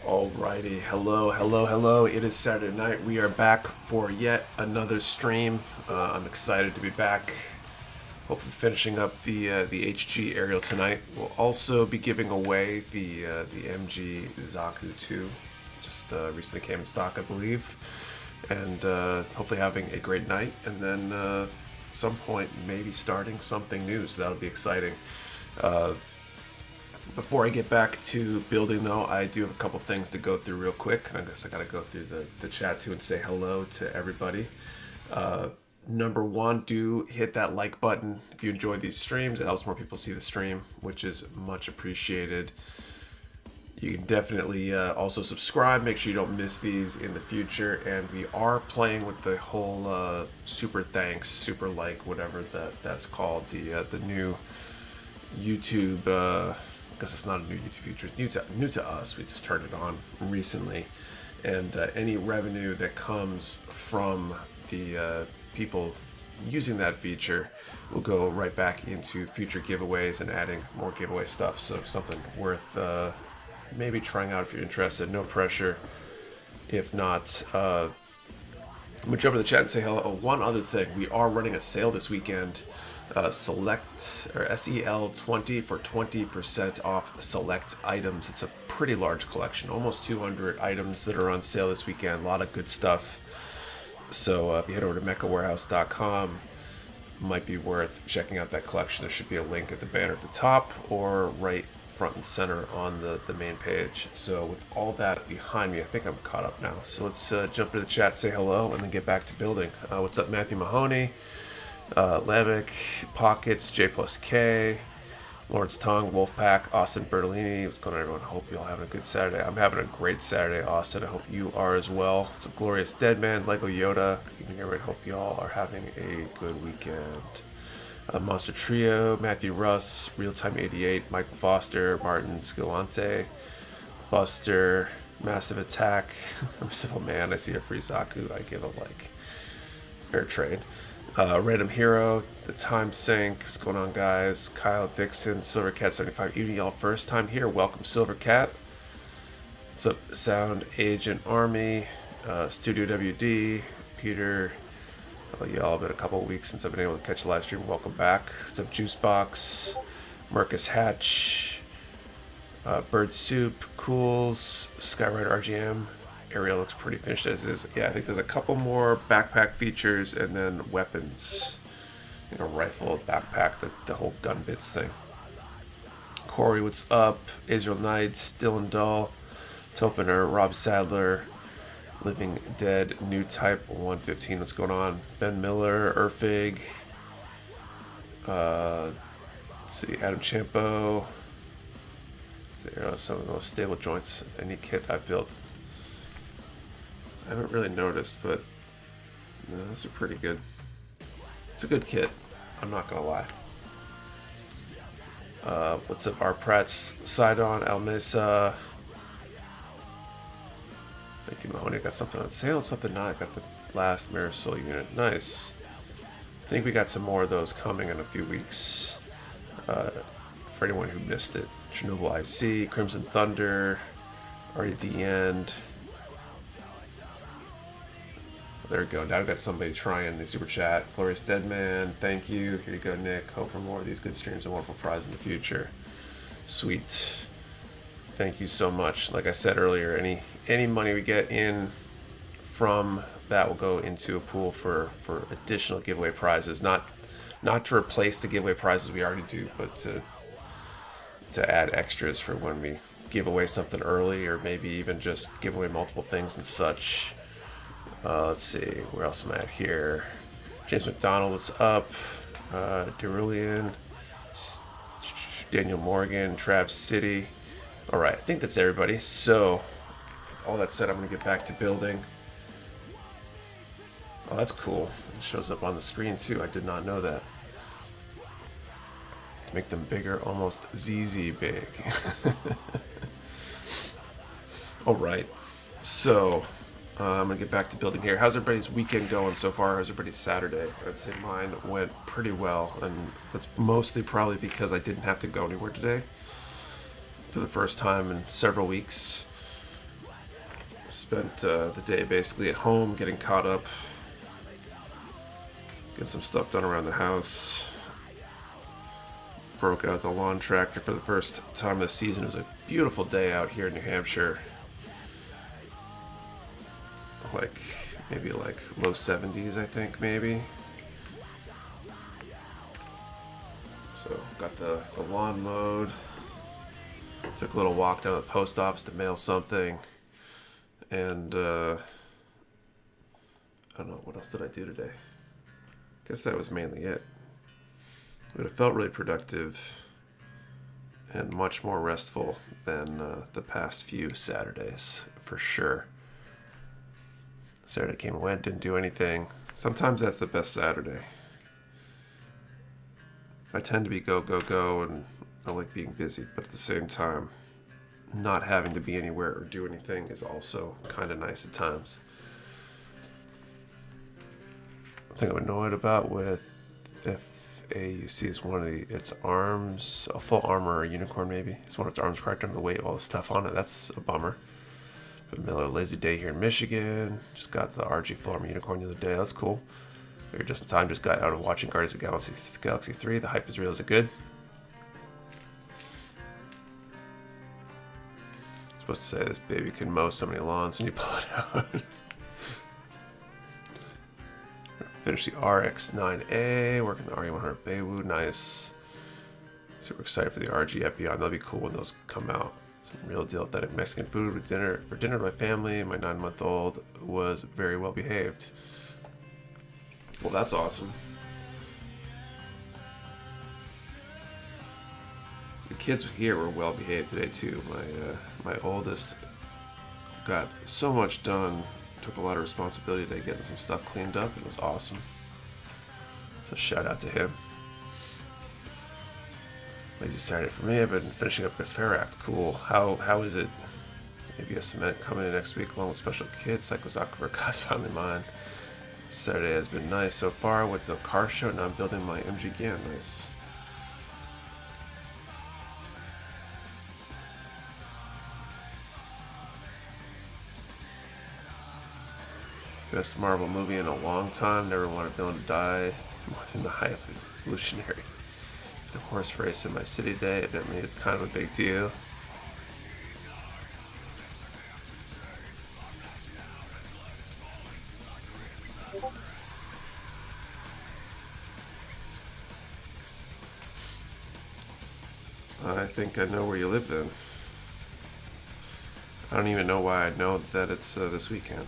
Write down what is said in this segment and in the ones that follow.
Alrighty, hello. It is Saturday night. We are back for yet another stream. I'm excited to be back. Hopefully finishing up the HG aerial tonight. We'll also be giving away the MG Zaku II. Just recently came in stock, I believe. And hopefully having a great night. And then at some point maybe starting something new, so that'll be exciting. Before I get back to building, though, I do have a couple things to go through real quick. I guess I got to go through the chat, too, and say hello to everybody. Number one, do hit that like button if you enjoy these streams. It helps more people see the stream, which is much appreciated. You can definitely also subscribe. Make sure you don't miss these in the future. And we are playing with the whole super thanks, super like, whatever that's called, the new YouTube... I guess it's not a new YouTube feature. It's new to us. We just turned it on recently, and any revenue that comes from the people using that feature will go right back into future giveaways and adding more giveaway stuff. So something worth maybe trying out if you're interested. No pressure. If not, I'm gonna jump in the chat and say hello. Oh, one other thing: we are running a sale this weekend. Select or SEL20 for 20% off select items. It's a pretty large collection, almost 200 items that are on sale this weekend. A lot of good stuff. So if you head over to mechawarehouse.com, might be worth checking out that collection. There should be a link at the banner at the top or right front and center on the main page. So with all that behind me, I think I'm caught up now. So let's jump into the chat, say hello, and then get back to building. What's up, Matthew Mahoney? Levick, Pockets, J plus K, Lawrence Tongue, Wolfpack, Austin Bertolini. What's going on, everyone? Hope you all having a good Saturday. I'm having a great Saturday, Austin. I hope you are as well. It's a glorious Deadman, Lego Yoda. Good evening, everyone. Hope you all are having a good weekend. Monster Trio, Matthew Russ, Real Time 88, Michael Foster, Martin Scalante, Buster, Massive Attack. I'm a simple man. I see a free Zaku. I give a like. Fair trade. Random Hero, The Time Sink, what's going on, guys? Kyle Dixon, Silvercat75, even y'all first time here, welcome, Silvercat. What's up, Sound Agent Army, Studio WD, Peter. Oh, y'all, been a couple of weeks since I've been able to catch a live stream. Welcome back. What's up, Juicebox, Marcus Hatch, Bird Soup, Cools, Skyrider RGM. Ariel looks pretty finished as is. Yeah, I think there's a couple more backpack features and then weapons. I think a rifle, backpack, the whole gun bits thing. Corey, what's up? Israel Knights, Dylan Dull, Topener, Rob Sadler, Living Dead, New Type 115. What's going on? Ben Miller, Erfig. Let's see, Adam Champo. There are some of the most stable joints of any kit I've built. I haven't really noticed, but no, those are pretty good. It's a good kit, I'm not gonna lie. What's up, R. Pratt's Sidon, Al Mesa. Thank you, Mahoney. I got something on sale, something not. I got the last Marisol unit. Nice. I think we got some more of those coming in a few weeks. For anyone who missed it, Chernobyl IC, Crimson Thunder, already at the end. There we go. Now I've got somebody trying the super chat. Glorious Deadman, thank you. Here you go, Nick. Hope for more of these good streams and wonderful prize in the future. Sweet. Thank you so much. Like I said earlier, any money we get in from that will go into a pool for additional giveaway prizes. Not to replace the giveaway prizes we already do, but to add extras for when we give away something early, or maybe even just give away multiple things and such. Let's see, where else am I at here? James McDonald, what's up? Derulian, Daniel Morgan, Trav City. Alright, I think that's everybody. So, all that said, I'm going to get back to building. Oh, that's cool. It shows up on the screen too. I did not know that. Make them bigger, almost ZZ big. Alright, so I'm going to get back to building here. How's everybody's weekend going so far? How's everybody's Saturday? I'd say mine went pretty well, and that's mostly probably because I didn't have to go anywhere today. For the first time in several weeks. Spent the day basically at home, getting caught up, getting some stuff done around the house. Broke out the lawn tractor for the first time this season. It was a beautiful day out here in New Hampshire. Maybe low 70s, I think, maybe. So got the lawn mowed. Took a little walk down to the post office to mail something, and I don't know, what else did I do today? Guess that was mainly it. But it felt really productive and much more restful than the past few Saturdays, for sure. Saturday came and went, didn't do anything. Sometimes that's the best Saturday. I tend to be go, go, go, and I like being busy, but at the same time, not having to be anywhere or do anything is also kind of nice at times. The thing I'm annoyed about with FAUC is one of its arms, a full armor or a unicorn maybe. It's one of its arms cracked under the weight of all the stuff on it. That's a bummer. But Miller, lazy day here in Michigan. Just got the RG full armor unicorn the other day. That's cool. Figured just in time. Just got out of watching Guardians of the Galaxy 3. The hype is real. Is it good? Supposed to say this baby can mow so many lawns when you pull it out. Finish the RX-9A, working the RE100 Beirut, nice. Super excited for the RG Epion. That'll be cool when those come out. Some real deal authentic Mexican food with for dinner to my family. My 9-month-old was very well behaved. Well, that's awesome. The kids here were well behaved today too. My oldest got so much done, took a lot of responsibility today, getting some stuff cleaned up. It was awesome. So shout out to him. Lazy Saturday for me. I've been finishing up the Fair Act. Cool. How is it? Maybe a cement coming in next week along with special kit. Psycho Zaku II Ver finally mine. Saturday has been nice so far. Went to a car show. Now I'm building my MG GAN. Nice. Best Marvel movie in a long time. Never wanted a villain to die more than the High Evolutionary. The horse race in my city day. Evidently, it's kind of a big deal. I think I know where you live then. I don't even know why I know that it's this weekend.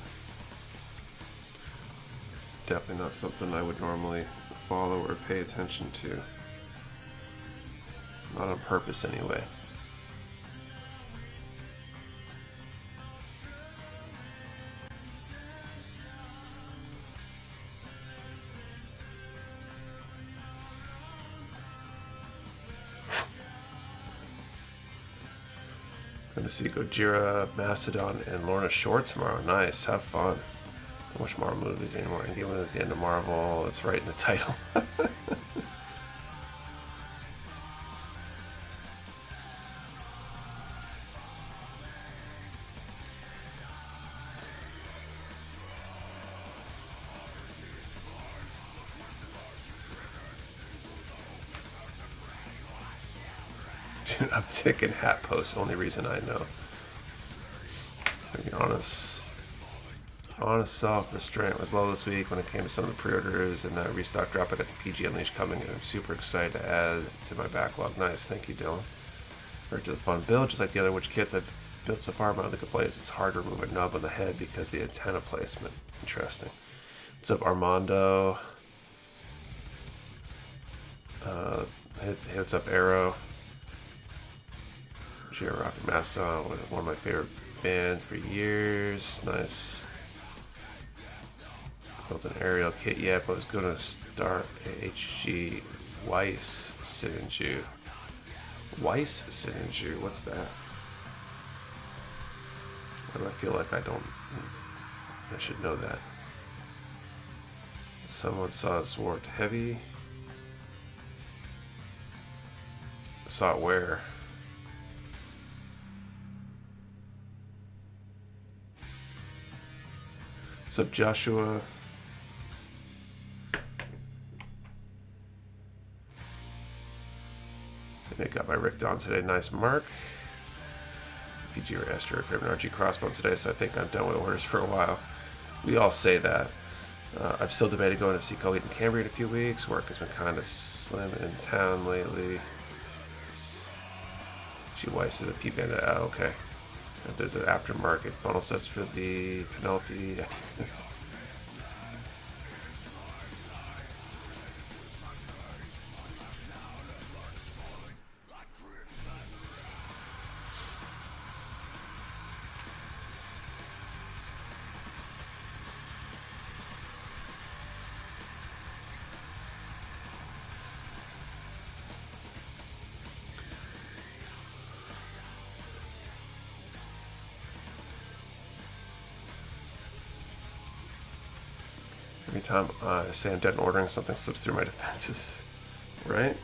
Definitely not something I would normally follow or pay attention to. Not on purpose, anyway. Gonna see Gojira, Mastodon, and Lorna Shore tomorrow. Nice, have fun. Don't watch Marvel movies anymore. And given it's the end of Marvel, it's right in the title. Uptick in hat posts, only reason I know. To be honest, self-restraint was low this week when it came to some of the pre-orders and that restock drop. I got the PG Unleashed coming, and I'm super excited to add to my backlog. Nice, thank you, Dylan. Right to the fun build, just like the other Witch kits I've built so far. My only complaint is it's hard to remove a nub on the head because the antenna placement. Interesting. What's up, Armando? What's up, Arrow? Rocket Mastodon, one of my favorite bands for years. Nice. Built an aerial kit yet, but was gonna start a HG Weiss Sinju. Weiss Sinju, what's that? Why do I feel like I should know that? Someone saw Sword Heavy. Saw it where? What's up, Joshua? I got my Rick Dom today. Nice, Mark. PG or Esther, favorite RG crossbow today, so I think I'm done with orders for a while. We all say that. I'm still debating going to see Colleen and Cambria in a few weeks. Work has been kind of slim in town lately. She Weiss to the P Bandit. Oh, okay. If there's an aftermarket funnel sets for the Penelope. Every time I say I'm dead and ordering, something slips through my defenses. Right?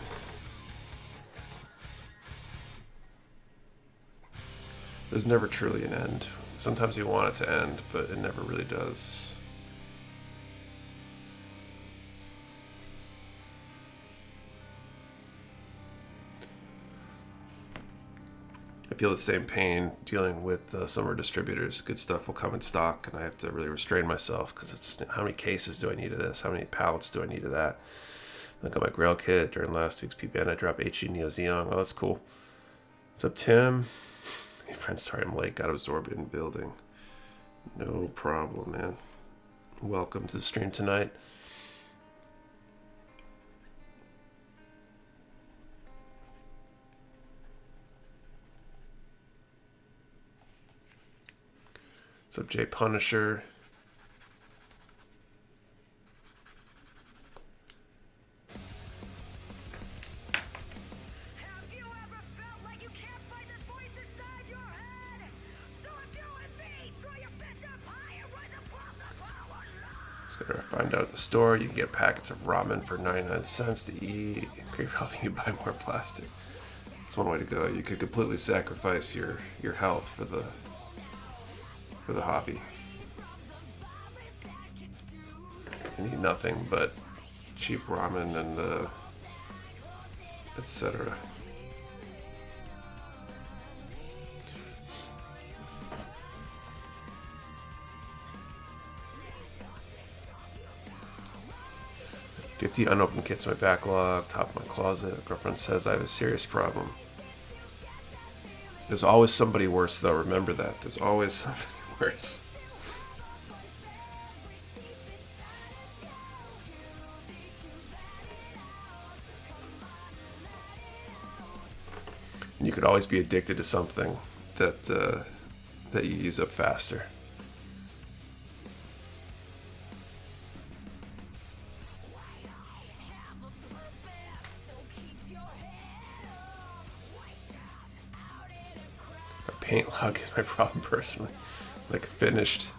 There's never truly an end. Sometimes you want it to end, but it never really does. I feel the same pain dealing with some of our distributors. Good stuff will come in stock, and I have to really restrain myself because it's how many cases do I need of this? How many pallets do I need of that? I got my Grail kit during last week's P-Band. I dropped HG Neo Xeon. Oh, that's cool. What's up, Tim? Hey, friends, sorry I'm late. Got absorbed in building. No problem, man. Welcome to the stream tonight. What's up, Jay Punisher? Have you ever felt like you can't fight this voice inside your head? So if you and me, throw your fist up high and rise above the power line. Just gotta find out at the store. You can get packets of ramen for 99 cents to eat. Great helping you buy more plastic. That's one way to go. You could completely sacrifice your health for the hobby. and eat nothing but cheap ramen and etc. "50 unopened kits in my backlog, top of my closet. Girlfriend says I have a serious problem." There's always somebody worse, though. Remember that. There's always somebody worse. And you could always be addicted to something that that you use up faster. Paint log is my problem personally. Like finished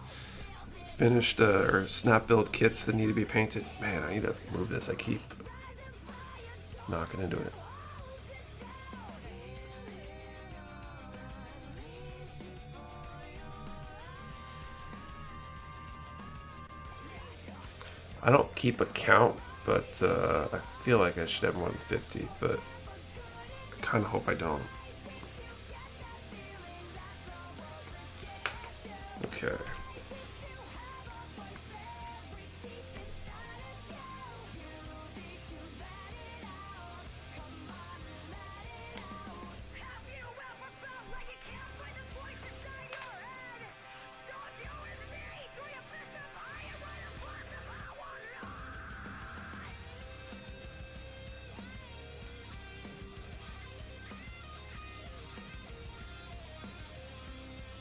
or snap build kits that need to be painted. Man, I need to move this. I keep knocking into it. I don't keep a count, but I feel like I should have more than 50, but I kind of hope I don't. Okay.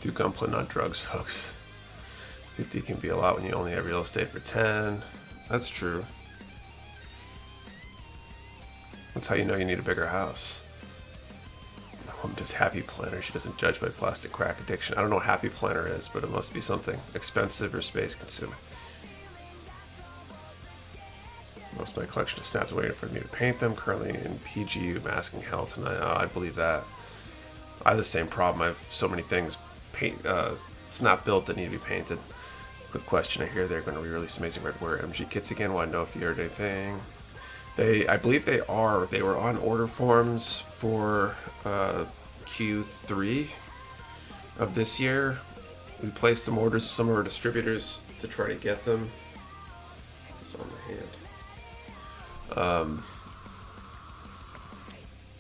Do gunplay, not drugs, folks. 50 can be a lot when you only have real estate for 10. That's true. That's how you know you need a bigger house. My mom does Happy Planner. She doesn't judge by plastic crack addiction. I don't know what Happy Planner is, but it must be something expensive or space consuming. Most of my collection is snapped waiting for me to paint them. Currently in PGU masking hell tonight. Oh, I believe that. I have the same problem. I have so many things snap built that need to be painted. Good question. I hear they're going to re-release Amazing Red Warrior MG kits again. Want to know if you heard anything? I believe they are. They were on order forms for Q3 of this year. We placed some orders with some of our distributors to try to get them. It's on my hand.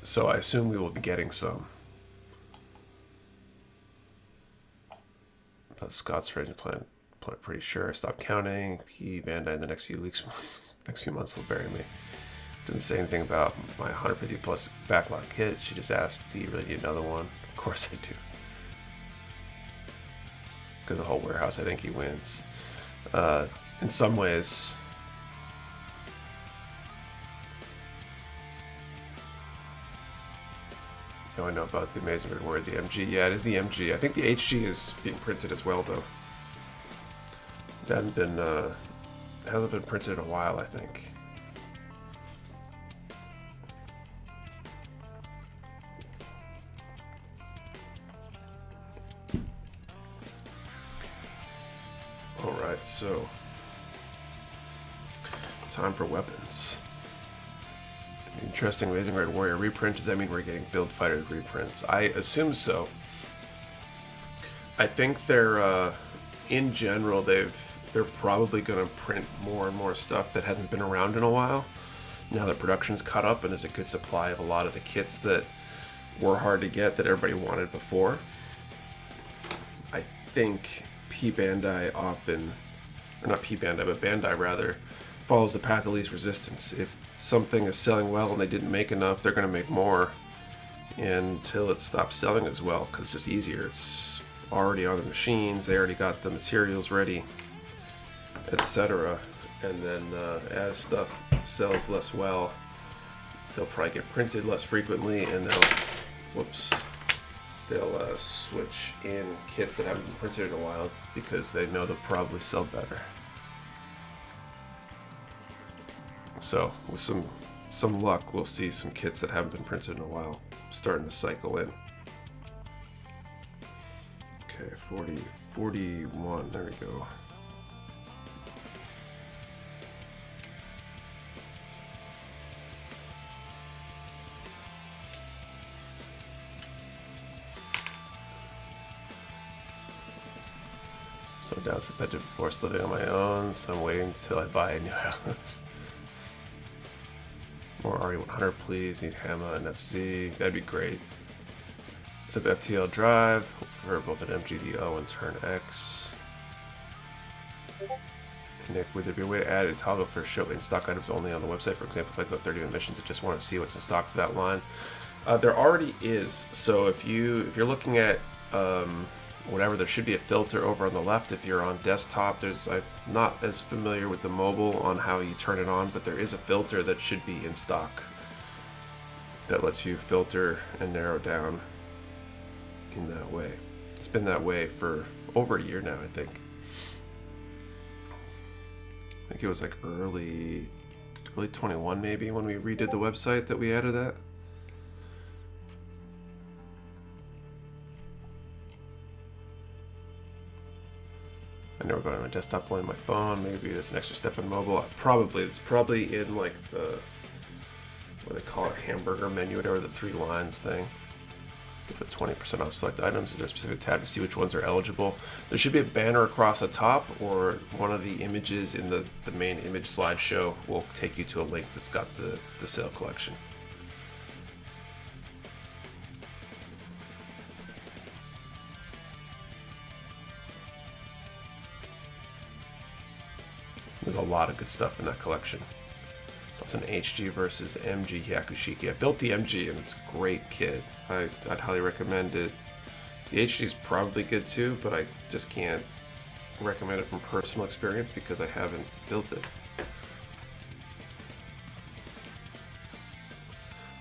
So I assume we will be getting some. Scott's raging plan, pretty sure. I stopped counting. Bandai in the next few months will bury me. Doesn't say anything about my 150 plus backlog kit. She just asked, "Do you really need another one?" Of course I do. Because the whole warehouse, I think he wins. In some ways, I know about the Amazing Red Warrior, the MG. Yeah, it is the MG. I think the HG is being printed as well, though. It hasn't been printed in a while, I think. All right, so time for weapons. Interesting Amazing Red Warrior reprint. Does that mean we're getting Build Fighter reprints? I assume so. I think they're, in general, they're probably going to print more and more stuff that hasn't been around in a while. Now that production's caught up and there's a good supply of a lot of the kits that were hard to get that everybody wanted before. I think Bandai rather, follows the path of least resistance. If something is selling well and they didn't make enough, they're going to make more until it stops selling as well, because it's just easier. It's already on the machines, they already got the materials ready, etc. And then as stuff sells less well, they'll probably get printed less frequently, and they'll switch in kits that haven't been printed in a while because they know they'll probably sell better. So with some luck, we'll see some kits that haven't been printed in a while starting to cycle in. Okay, 40, 41, there we go. So down since I divorced living on my own, so I'm waiting until I buy a new house. More RE100 please, need HAMA and FC, that'd be great. Zip FTL drive, for both an MGDO and Turn X. Nick, would there be a way to add a toggle for showing stock items only on the website? For example, if I go 30 emissions, I just want to see what's in stock for that line. There already is. So if you're looking at whatever, there should be a filter over on the left. If you're on desktop, I'm not as familiar with the mobile on how you turn it on, but there is a filter that should be in stock that lets you filter and narrow down in that way. It's been that way for over a year now, I think. I think it was like early 21 maybe when we redid the website that we added that. I never got on my desktop playing my phone. Maybe there's an extra step in mobile. It's probably in like the, what they call it, hamburger menu, whatever, the 3 lines thing. With 20% off select items, is there a specific tab to see which ones are eligible? There should be a banner across the top, or one of the images in the main image slideshow will take you to a link that's got the sale collection. There's a lot of good stuff in that collection. That's an HG versus MG Yakushiki. I built the MG and it's a great kit. I'd highly recommend it. The HG is probably good too, but I just can't recommend it from personal experience because I haven't built it.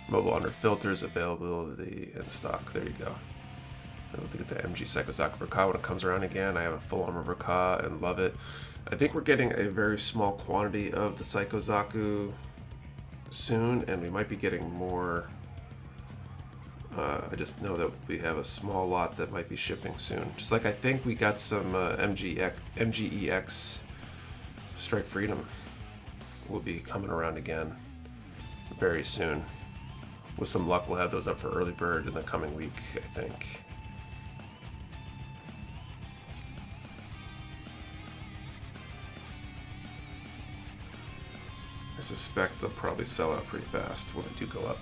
Mobile under filters, availability, and stock. There you go. I'll have to get the MG Psycho Zaku Ver when it comes around again. I have a full armor Ver and love it. I think we're getting a very small quantity of the Psycho Zaku soon, and we might be getting more. I just know that we have a small lot that might be shipping soon. Just like I think we got some MGEX Strike Freedom will be coming around again very soon. With some luck, we'll have those up for early bird in the coming week, I think. I suspect they'll probably sell out pretty fast when they do go up.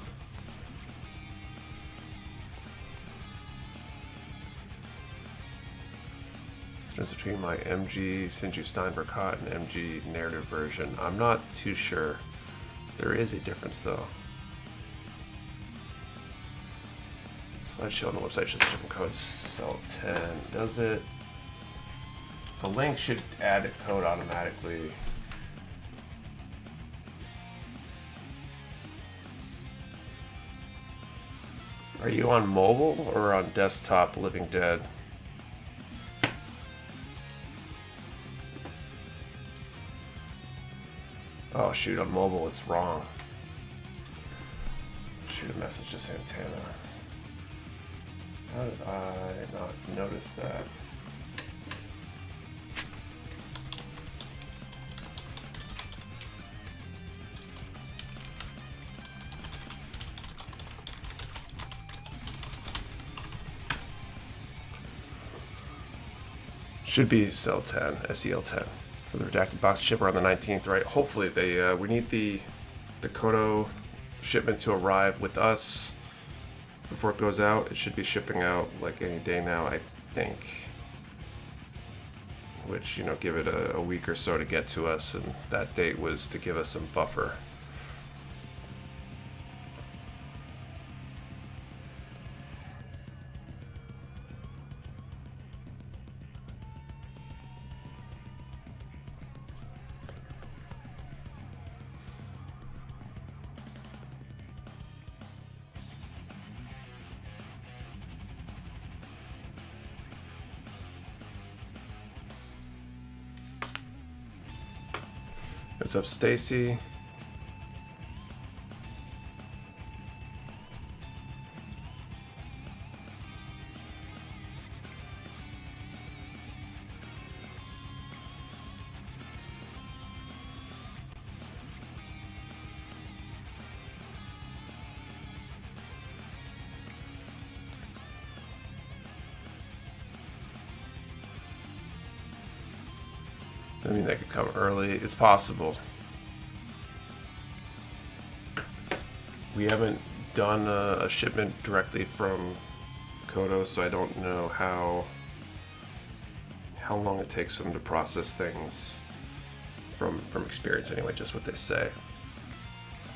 Difference between my MG Sinju Steinberg and MG narrative version. I'm not too sure. There is a difference though. Slideshow on the website shows a different code. Sell 10. Does it? The link should add a code automatically. Are you on mobile or on desktop, Living Dead? Oh shoot, on mobile it's wrong. Shoot a message to Santana. How did I not notice that? Should be SEL 10, SEL 10. So the redacted box ship around the 19th, right? Hopefully they, we need the Kodo shipment to arrive with us before it goes out. It should be shipping out like any day now, I think. Which, you know, give it a week or so to get to us, and that date was to give us some buffer. What's up, Stacy? I mean, they could come early. It's possible. We haven't done a shipment directly from Kodo, so I don't know how long it takes for them to process things from experience anyway, just what they say.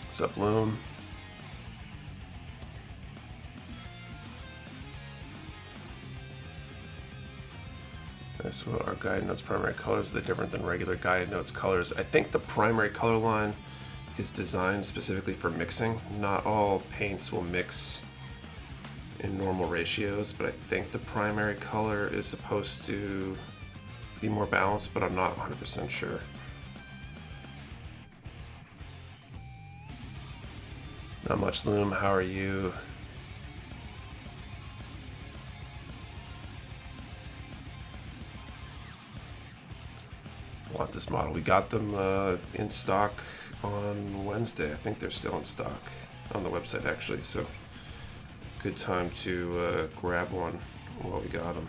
What's up, Loom? That's what our guide notes primary colors. Are they different than regular guide notes colors? I think the primary color line is designed specifically for mixing. Not all paints will mix in normal ratios, but I think the primary color is supposed to be more balanced, but I'm not 100% sure. Not much, Loom. How are you? Want this model. We got them in stock on Wednesday. I think they're still in stock on the website, actually, so good time to grab one while we got them.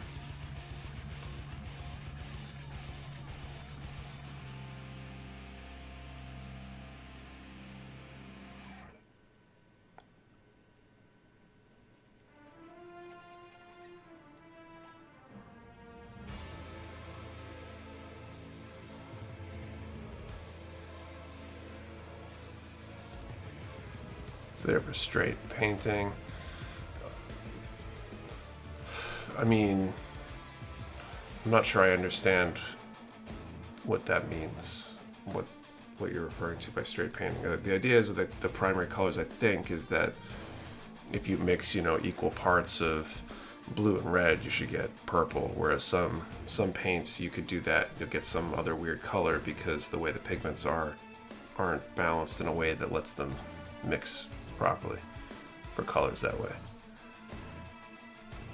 There for straight painting. I mean, I'm not sure I understand what that means. What you're referring to by straight painting. The idea is with the primary colors, I think, is that if you mix, equal parts of blue and red, you should get purple. Whereas some paints, you could do that, you'll get some other weird color because the way the pigments aren't balanced in a way that lets them mix properly for colors that way.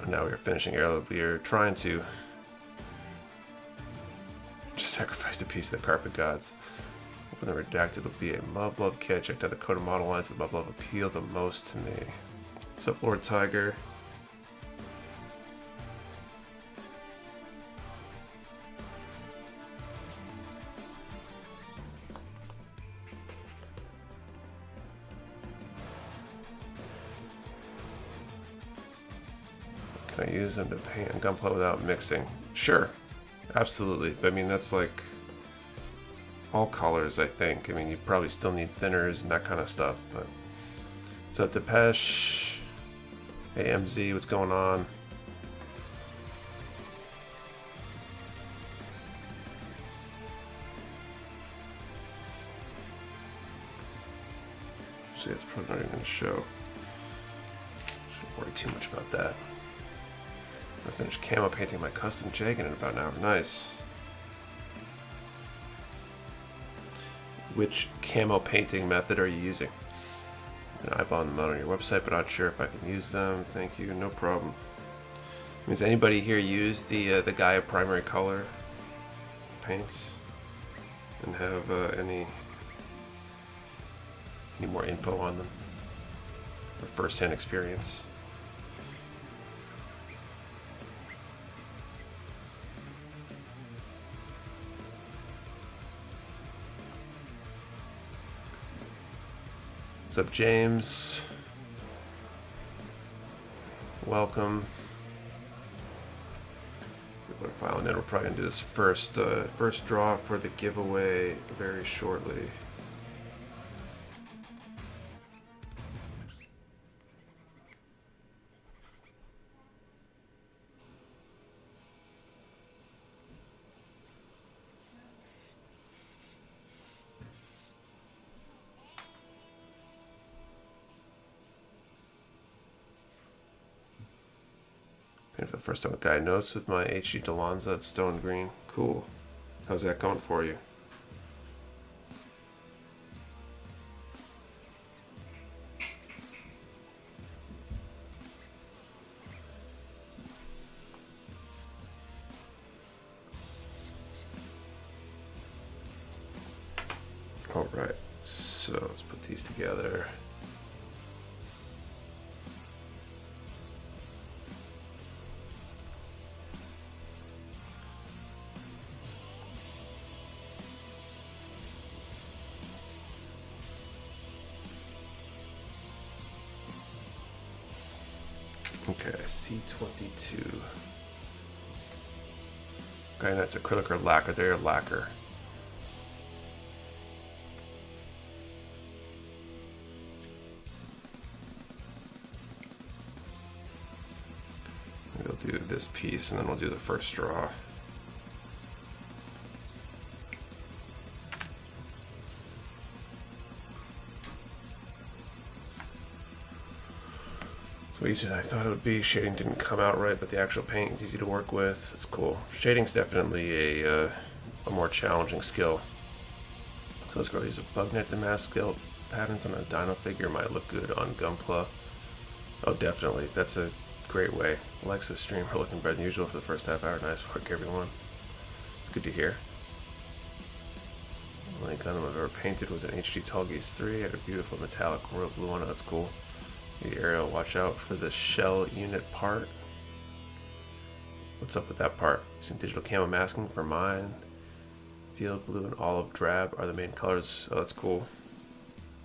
And now we are finishing airload. We are trying to just sacrifice a piece of the carpet gods. Open the redacted will be a Muv-Love kit. Checked out the Kodo model lines that Muv-Love appeal the most to me. What's up, Lord Tiger? Can I use them to paint on Gunpla without mixing? Sure, absolutely. I mean, that's like all colors, I think. I mean, you probably still need thinners and that kind of stuff, but what's up, Depeche? AMZ, what's going on? Actually, that's probably not even going to show. Shouldn't worry too much about that. I finished camo painting my custom Jagan in about an hour. Nice. Which camo painting method are you using? I bought them out on your website, but not sure if I can use them. Thank you, no problem. Does anybody here use the Gaia primary color paints and have any more info on them or first-hand experience? What's up, James? Welcome. We're filing in. We're probably gonna do this first draw for the giveaway very shortly. For the first time with guide notes with my HG Delanza at Stone Green. Cool. How's that going for you? Alright, so let's put these together. Okay, C22. Okay, that's acrylic or lacquer. They're lacquer. We'll do this piece and then we'll do the first straw. So easier than I thought it would be. Shading didn't come out right, but the actual paint is easy to work with. It's cool. Shading's definitely a more challenging skill. So let's go use a bug net to mask scale patterns on a dino figure. Might look good on Gunpla. Oh, definitely. That's a great way. Alexa stream, her looking better than usual for the first half hour. Nice work, everyone. It's good to hear. The only Gundam I've ever painted was an HD Tallgeese 3. Had a beautiful metallic royal blue on it. That's cool. The aerial, watch out for the shell unit part. What's up with that part? Using digital camo masking for mine. Field blue and olive drab are the main colors. Oh, that's cool.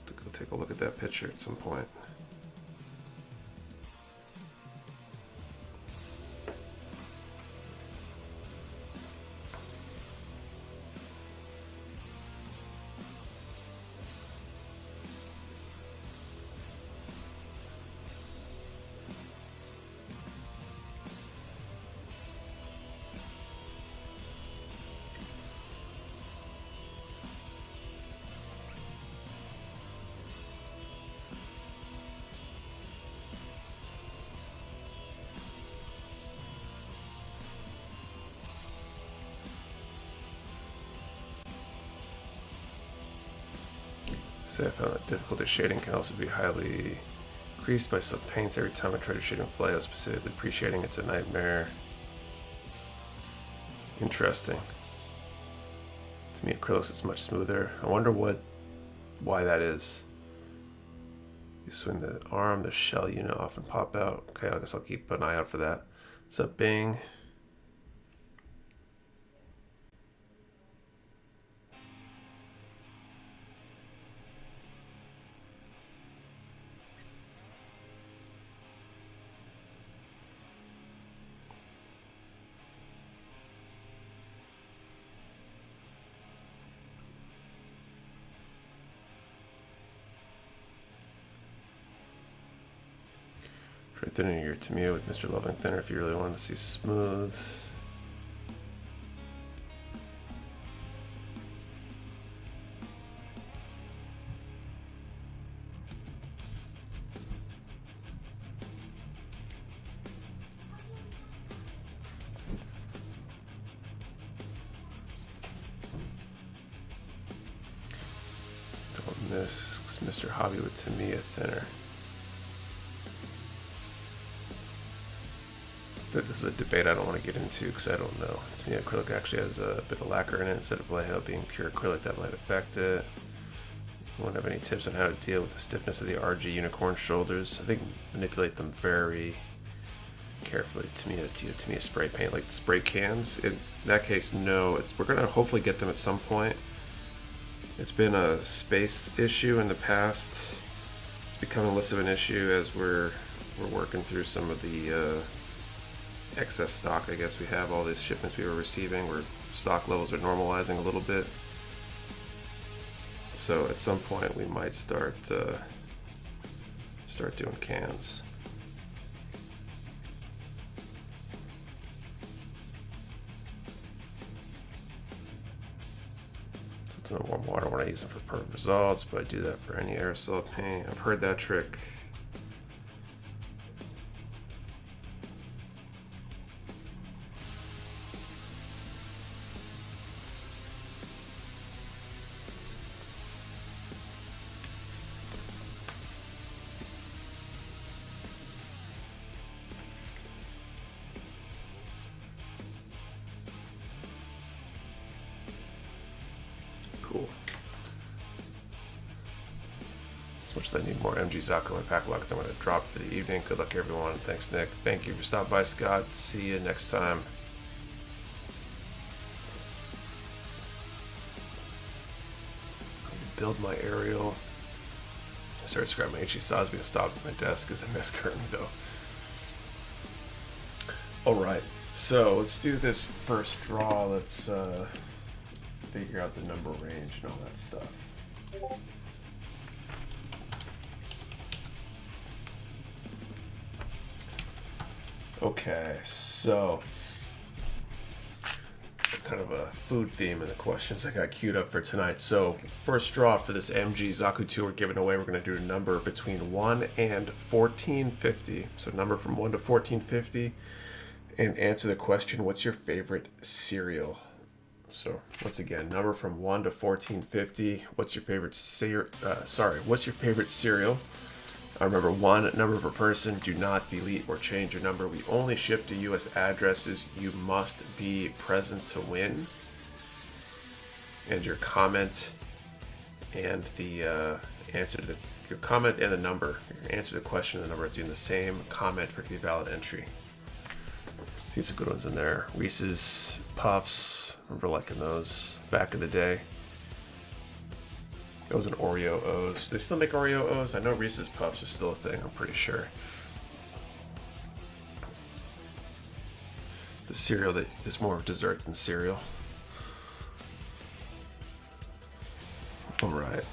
Go take a look at that picture at some point. I found that difficulty shading can also be highly increased by some paints. Every time I try to shade and fly, specifically pre-shading, it's a nightmare. Interesting. To me, acrylics is much smoother. I wonder why that is. You swing the arm, the shell unit often pop out. Okay, I guess I'll keep an eye out for that. What's up, Bing? Try thinning your Tamiya with Mr. Loving Thinner if you really want to see smooth. Don't miss Mr. Hobby with Tamiya Thinner. This is a debate I don't want to get into because I don't know. To me, acrylic actually has a bit of lacquer in it instead of Vallejo being pure acrylic. That might affect it. You won't have any tips on how to deal with the stiffness of the RG unicorn shoulders. I think manipulate them very carefully. To me, a spray paint like spray cans. In that case, no. We're gonna hopefully get them at some point. It's been a space issue in the past. It's becoming less of an issue as we're working through some of the excess stock. I guess we have all these shipments we were receiving where stock levels are normalizing a little bit. So at some point we might start doing cans. So warm water when I use them for perfect results, but I do that for any aerosol paint. I've heard that trick. Cool. As much as I need more MG Zaku in my pack luck, I'm going to drop for the evening. Good luck, everyone. Thanks, Nick. Thank you for stopping by, Scott. See you next time. I need to build my aerial. I started scrapping my HE Sosby and stopped at my desk because I miss currently, though. Alright, so let's do this first draw. Let's figure out the number range and all that stuff. Okay, so kind of a food theme in the questions I got queued up for tonight. So first draw for this MG Zaku II we're giving away, we're going to do a number between 1 and 1450. So number from 1 to 1450, and answer the question, what's your favorite cereal? So once again, number from 1 to 1450, what's your favorite what's your favorite cereal? Remember, one number per person. Do not delete or change your number. We only ship to U.S. addresses. You must be present to win. And your comment and the answer to your comment and the number. Your answer to the question and the number are doing the same comment for the valid entry. See some good ones in there. Reese's Puffs. Remember liking those back in the day. It was an Oreo O's. Do they still make Oreo O's? I know Reese's Puffs are still a thing, I'm pretty sure. The cereal that is more of dessert than cereal. Alright.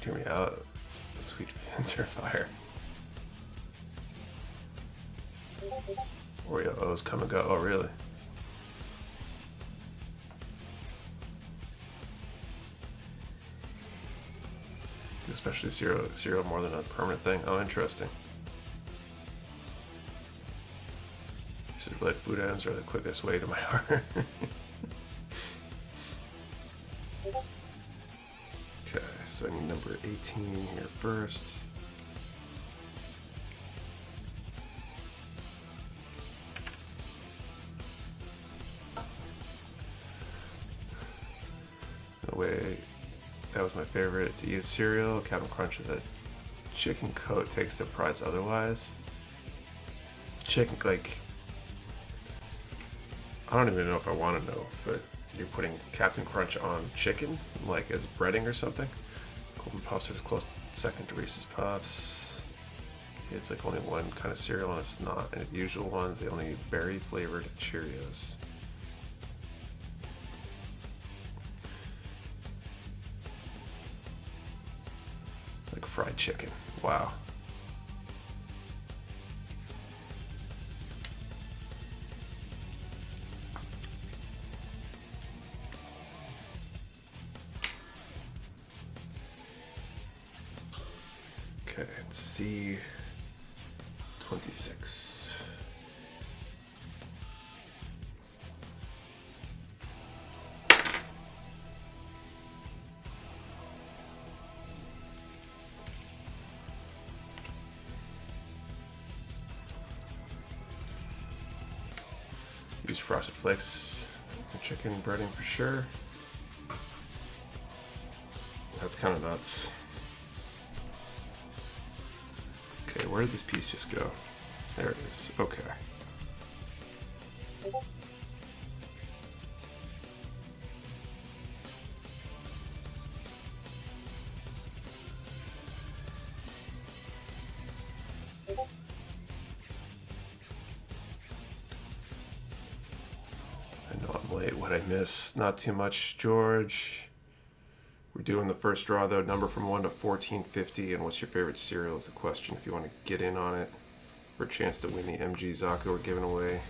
Hear me out. Sweet Fins are fire. Oreo O's come and go. Oh, really? Especially cereal more than a permanent thing. Oh, interesting. Just like food items are the quickest way to my heart. Okay, so I need number 18 here first. No way. That was my favorite to eat cereal. Captain Crunch is a chicken coat takes the prize otherwise. Chicken, like, I don't even know if I want to know, but you're putting Captain Crunch on chicken, like as breading or something. Golden Puffs are close second to Reese's Puffs. It's like only one kind of cereal, and it's not. And the usual ones, they only eat berry flavored Cheerios. Like fried chicken. Wow. Okay, let's see. 26. Use Frosted Flakes and chicken breading for sure. That's kind of nuts. Okay, where did this piece just go? There it is. Okay. I know I'm late. What I miss? Not too much, George. We're doing the first draw though, number from 1 to 1450, and what's your favorite cereal is the question if you want to get in on it for a chance to win the MG Zaku we're giving away.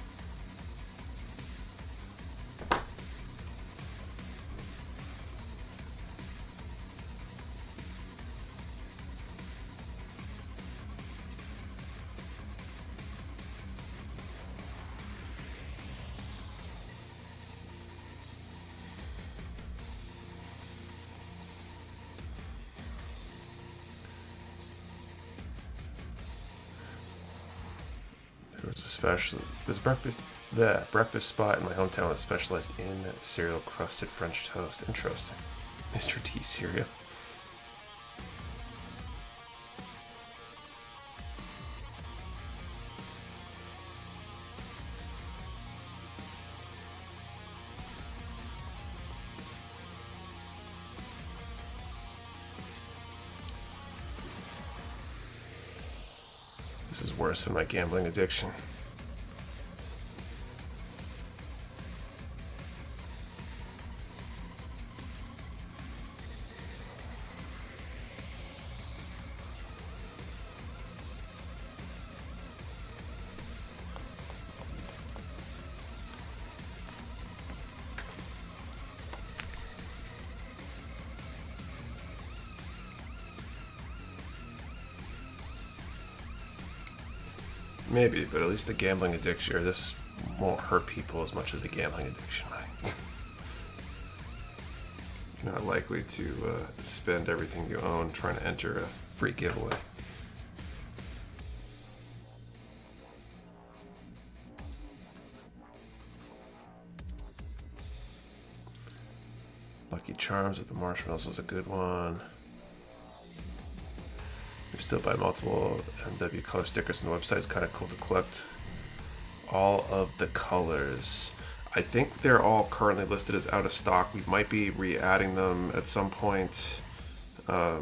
There's a breakfast spot in my hometown that specialized in cereal crusted French toast. Interesting. Mr. T cereal. This is worse than my gambling addiction. Maybe, but at least the gambling addiction, or this won't hurt people as much as the gambling addiction might. You're not likely to spend everything you own trying to enter a free giveaway. Lucky Charms with the marshmallows was a good one. You still buy multiple MW color stickers on the website. It's kind of cool to collect all of the colors. I think they're all currently listed as out of stock. We might be re-adding them at some point. I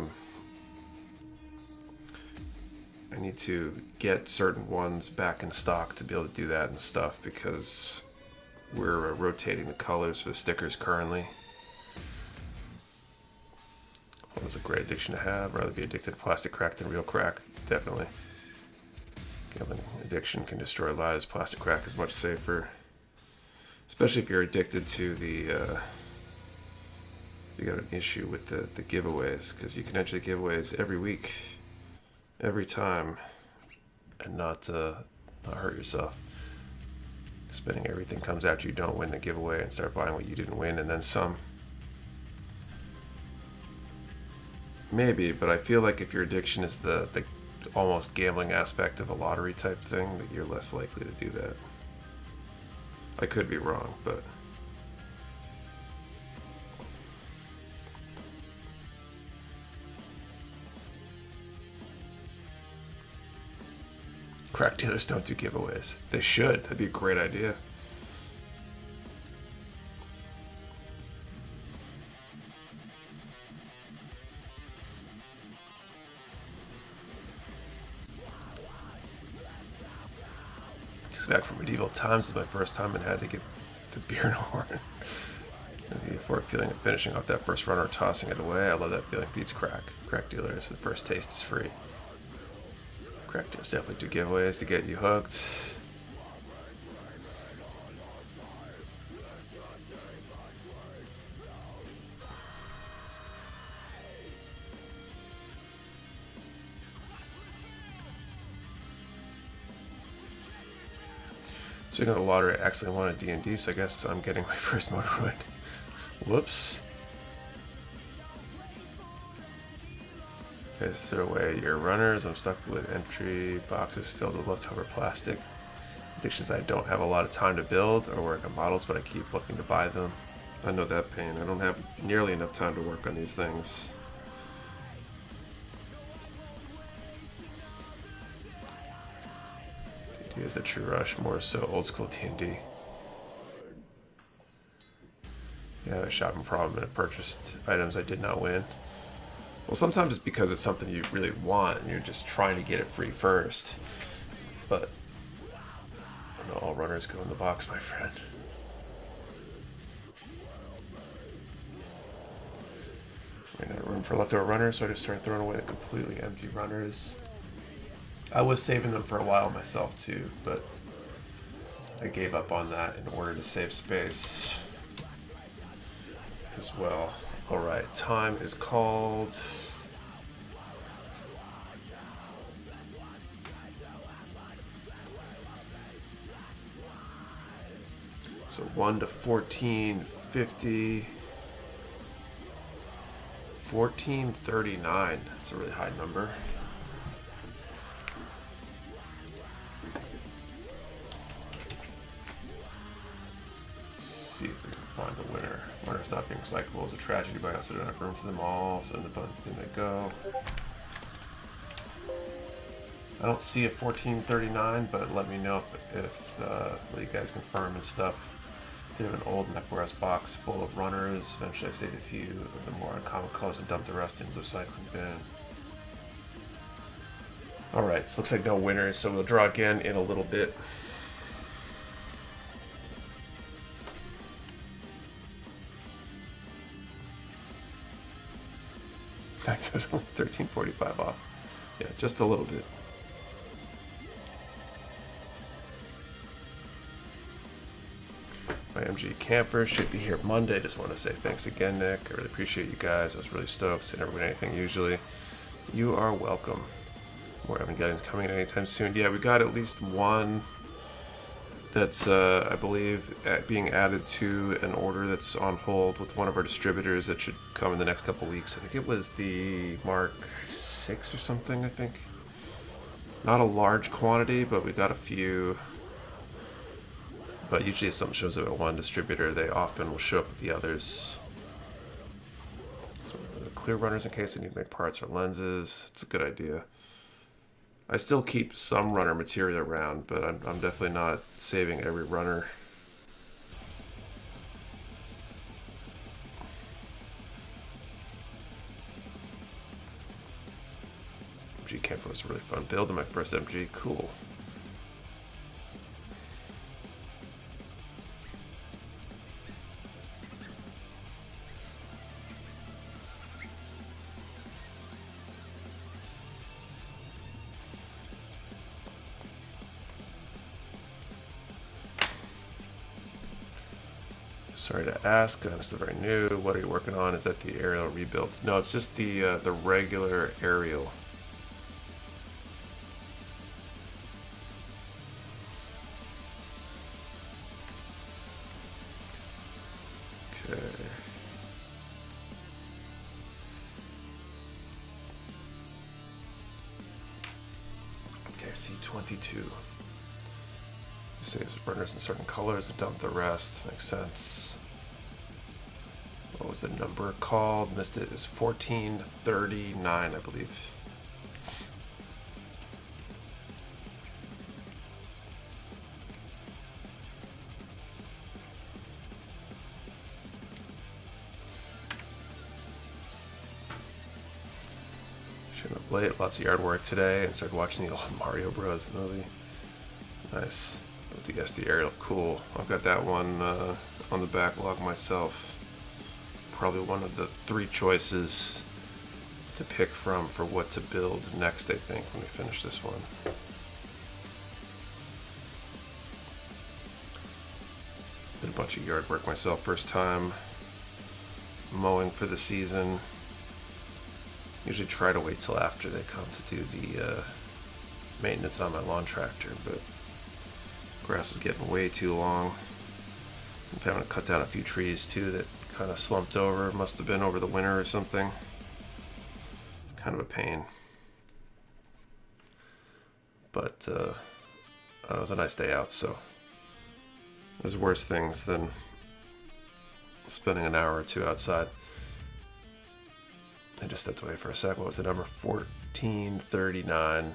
need to get certain ones back in stock to be able to do that and stuff, because we're rotating the colors for the stickers currently. Well, it's a great addiction to have. Rather be addicted to plastic crack than real crack. Definitely. Gambling addiction can destroy lives. Plastic crack is much safer. Especially if you're addicted to the... you got an issue with the giveaways. Because you can enter the giveaways every week. Every time. And not hurt yourself. Spending everything comes after you don't win the giveaway and start buying what you didn't win and then some. Maybe, but I feel like if your addiction is the almost gambling aspect of a lottery type thing, that you're less likely to do that. I could be wrong, but... Crack dealers don't do giveaways. They should. That'd be a great idea. Back from medieval times is my first time and had to get the beer and horn. The euphoric feeling of finishing off that first run or tossing it away. I love that feeling. Beats crack. Crack dealers, the first taste is free. Crack dealers definitely do giveaways to get you hooked. Speaking of the lottery, I actually wanted D&D, so I guess I'm getting my first motorhood. Whoops. Guys, throw away your runners. I'm stuck with entry boxes filled with leftover plastic. Addictions I don't have a lot of time to build or work on models, but I keep looking to buy them. I know that pain. I don't have nearly enough time to work on these things. D&D is the true rush, more so old school D&D. Yeah, a shopping problem and I purchased items I did not win. Well, sometimes it's because it's something you really want and you're just trying to get it free first. But not all runners go in the box, my friend. Ran out of room for leftover runners, so I just started throwing away the completely empty runners. I was saving them for a while myself too, but I gave up on that in order to save space as well. Alright, time is called. So 1 to 1450. 1439. That's a really high number. Let's see if we can find a winner. Winners not being recyclable is a tragedy, but I also don't have room for them all, so in the bunch they go. I don't see a 1439, but let me know if what you guys confirm and stuff. Did have an old Mecha Warehouse box full of runners. Eventually I saved a few of the more uncommon colors and dumped the rest into the recycling bin. All right, so looks like no winners, so we'll draw again in a little bit. Max is only 13.45 off. Yeah, just a little bit. My MG camper should be here Monday. Just want to say thanks again, Nick. I really appreciate you guys. I was really stoked. I never win anything usually. You are welcome. More Evan Gettings coming in anytime soon. Yeah, we got at least one that's, I believe, being added to an order that's on hold with one of our distributors that should come in the next couple weeks. I think it was the Mark 6 or something, I think. Not a large quantity, but we got a few. But usually if something shows up at one distributor, they often will show up at the others. So clear runners in case they need to make parts or lenses. It's a good idea. I still keep some runner material around, but I'm definitely not saving every runner. MG camper was a really fun build in my first MG. Cool. Sorry to ask, I'm still very new. What are you working on? Is that the aerial rebuild? No, it's just the regular aerial. Okay. Okay, C22. Saves burners in certain colors and dump the rest. Makes sense. What was the number called? Missed it. It was 1439, I believe. Shouldn't up late. Lots of yard work today and started watching the old Mario Bros. Movie. Nice. With the SD aerial, cool. I've got that one on the backlog myself. Probably one of the 3 choices to pick from for what to build next, I think, when we finish this one. Did a bunch of yard work myself, first time mowing for the season. Usually try to wait till after they come to do the maintenance on my lawn tractor, but grass was getting way too long. I'm having to cut down a few trees too that kind of slumped over. Must have been over the winter or something. It's kind of a pain. But it was a nice day out, so there's worse things than spending an hour or two outside. I just stepped away for a sec. What was the number? 1439.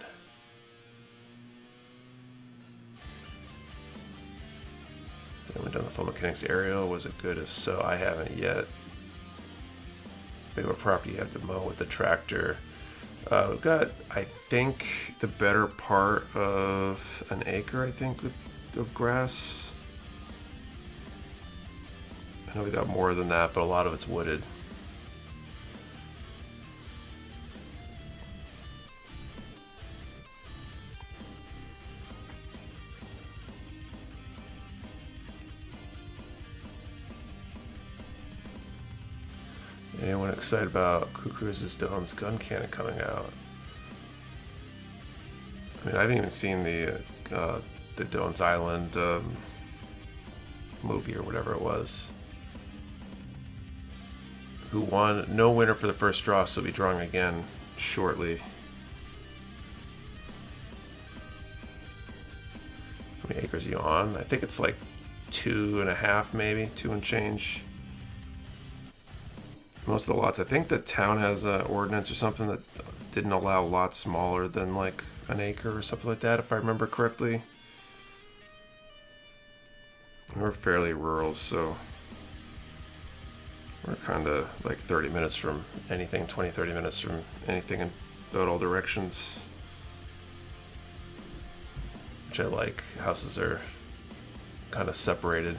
Haven't done the full mechanics aerial. Was it good? If so, I haven't yet. Big of a property you have to mow with the tractor. We've got, I think, the better part of an acre, I think, of grass. I know we got more than that, but a lot of it's wooded. Anyone excited about Kukruz's Dome's gun cannon coming out? I mean, I haven't even seen the Doan's Island movie or whatever it was. Who won? No winner for the first draw, so we'll be drawing again shortly. How many acres are you on? I think it's like 2.5, maybe 2 and change. Most of the lots, I think the town has an ordinance or something that didn't allow lots smaller than like an acre or something like that, if I remember correctly. We're fairly rural, so we're kind of like 30 minutes from anything, 20-30 minutes from anything in about all directions. which I like. Houses are kind of separated.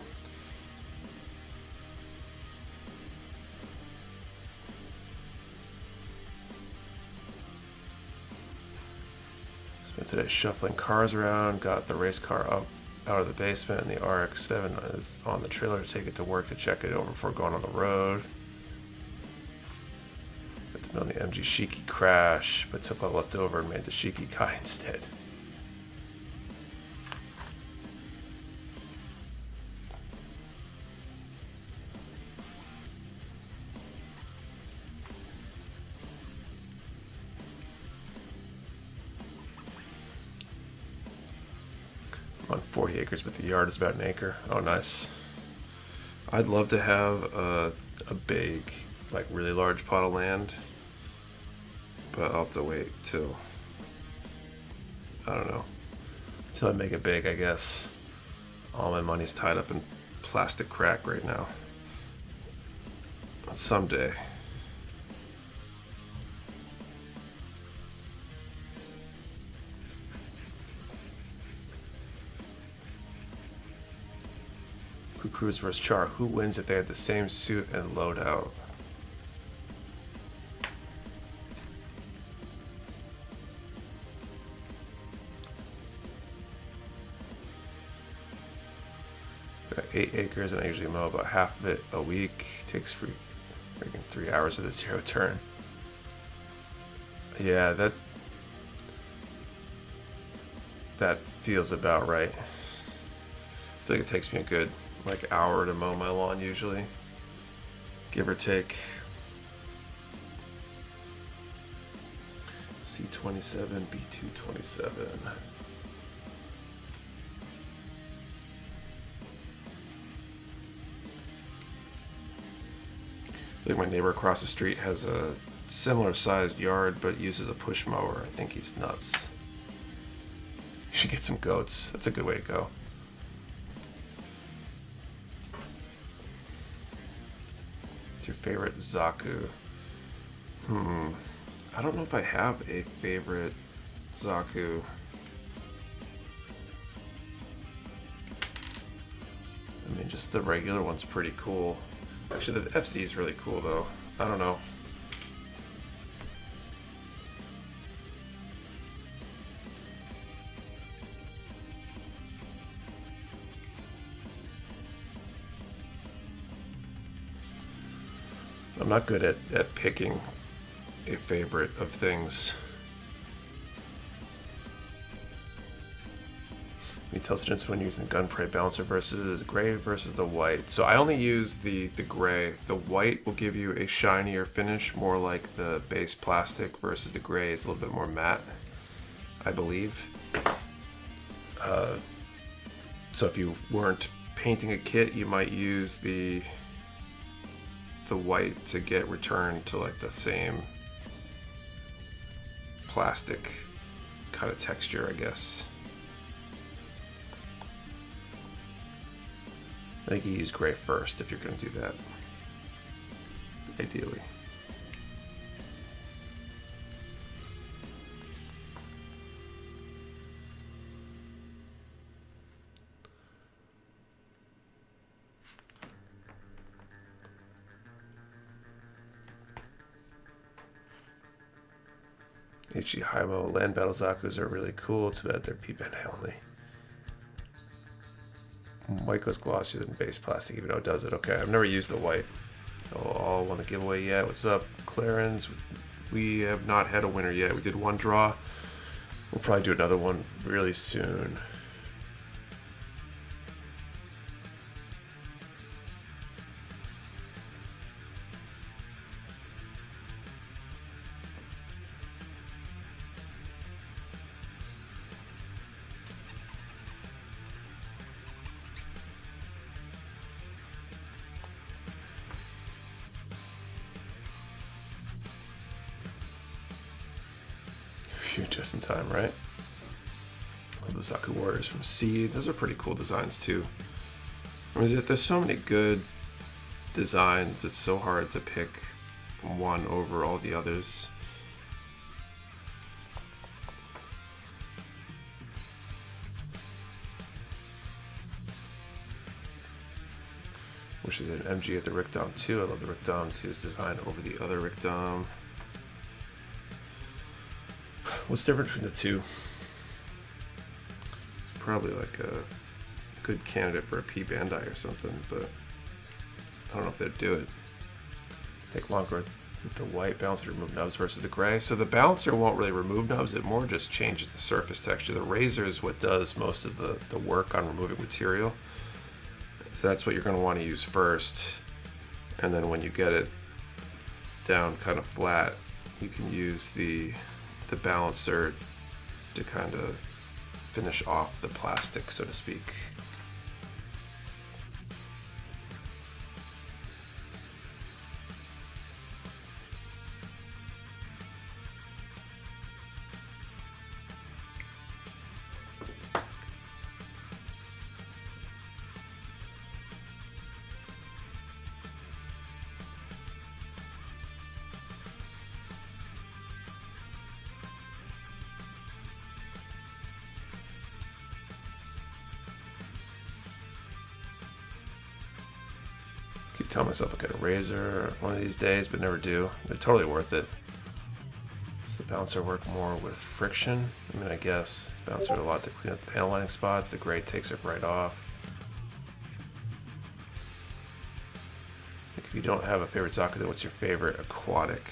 Spent today shuffling cars around, got the race car up out of the basement, and the RX-7 is on the trailer to take it to work to check it over before going on the road. Got to build the MG Shiki Crash, but took all left over and made the Shiki Kai instead. I'm on 40 acres, but the yard is about an acre. Oh, nice. I'd love to have a big, like really large plot of land, but I'll have to wait till, I don't know, till I make it big, I guess. All my money's tied up in plastic crack right now. Someday. Cruz vs. Char. Who wins if they had the same suit and loadout? Got 8 acres and I usually mow about half of it a week. Takes freaking 3 hours with a 0 turn. Yeah, that feels about right. I feel like it takes me a good hour to mow my lawn usually, give or take. C27, B227. I think my neighbor across the street has a similar sized yard but uses a push mower. I think he's nuts. You should get some goats. That's a good way to go. Your favorite Zaku? I don't know if I have a favorite Zaku. I mean, just the regular one's pretty cool. Actually, the FC is really cool though. I don't know. I'm not good at picking a favorite of things. You tell students when using gunplay balancer versus gray versus the white. So I only use the gray. The white will give you a shinier finish, more like the base plastic, versus the gray is a little bit more matte, I believe. So if you weren't painting a kit, you might use the white to get returned to like the same plastic kind of texture, I guess. I think you use gray first if you're going to do that, ideally. HG Haimo land battle Zakus are really cool. Too bad they're P-Band only. White goes glossier than base plastic, even though it does it. Okay, I've never used the white. All won the giveaway yet. What's up, Clarence? We have not had a winner yet. We did one draw. We'll probably do another one really soon. Just in time, right? Love the Zaku Warriors from Seed. Those are pretty cool designs too. I mean, there's so many good designs. It's so hard to pick one over all the others. Which is an MG at the Rickdom 2. I love the Rickdom 2's design over the other Rickdom. What's different between the two? It's probably like a good candidate for a P Bandai or something, but I don't know if they'd do it. Take longer with the white balancer to remove nubs versus the gray. So the balancer won't really remove nubs, it more just changes the surface texture. The razor is what does most of the work on removing material. So that's what you're going to want to use first. And then when you get it down kind of flat, you can use the balancer to kind of finish off the plastic, so to speak. I keep telling myself I'll get a razor one of these days, but never do. They're totally worth it. Does the bouncer work more with friction? I mean, I guess. Bouncer a lot to clean up the panel lining spots. The gray takes it right off. If you don't have a favorite Zaku, what's your favorite aquatic?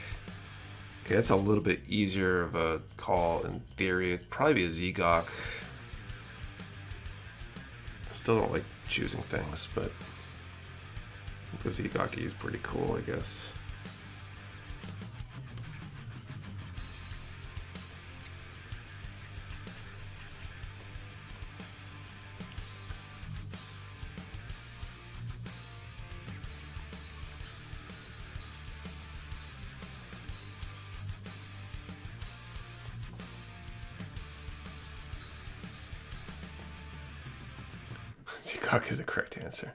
Okay, that's a little bit easier of a call in theory. It'd probably be a Zegok. I still don't like choosing things, but the Zegaki is pretty cool, I guess. Zegaki is the correct answer.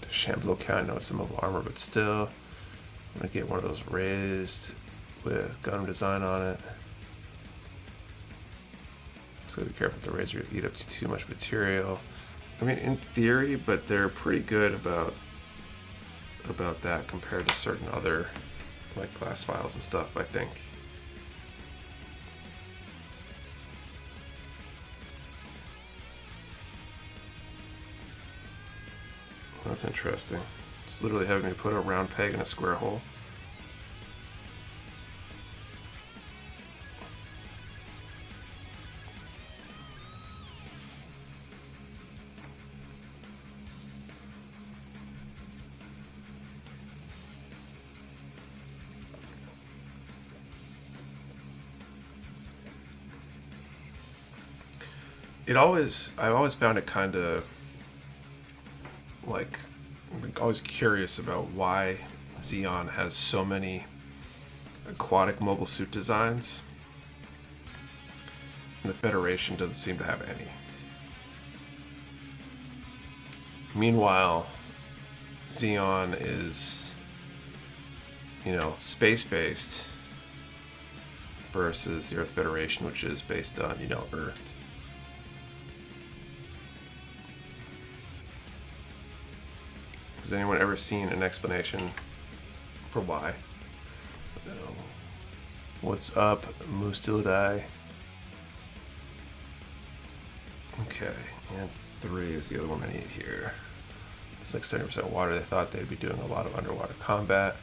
Shamblo count, I know it's a mobile armor, but still, I'm gonna get one of those raised with Gundam design on it. So be careful with the razor, you eat up too much material. I mean, in theory, but they're pretty good about that compared to certain other like glass files and stuff, I think. That's interesting. It's literally having me put a round peg in a square hole. I've always found it kind of like, I'm always curious about why Zeon has so many aquatic mobile suit designs, and the Federation doesn't seem to have any. Meanwhile, Zeon is, you know, space-based versus the Earth Federation, which is based on, you know, Earth. Has anyone ever seen an explanation for why? No. What's up, Mustilidai? Okay, and 3 is the other one I need here. It's like 70% water. They thought they'd be doing a lot of underwater combat.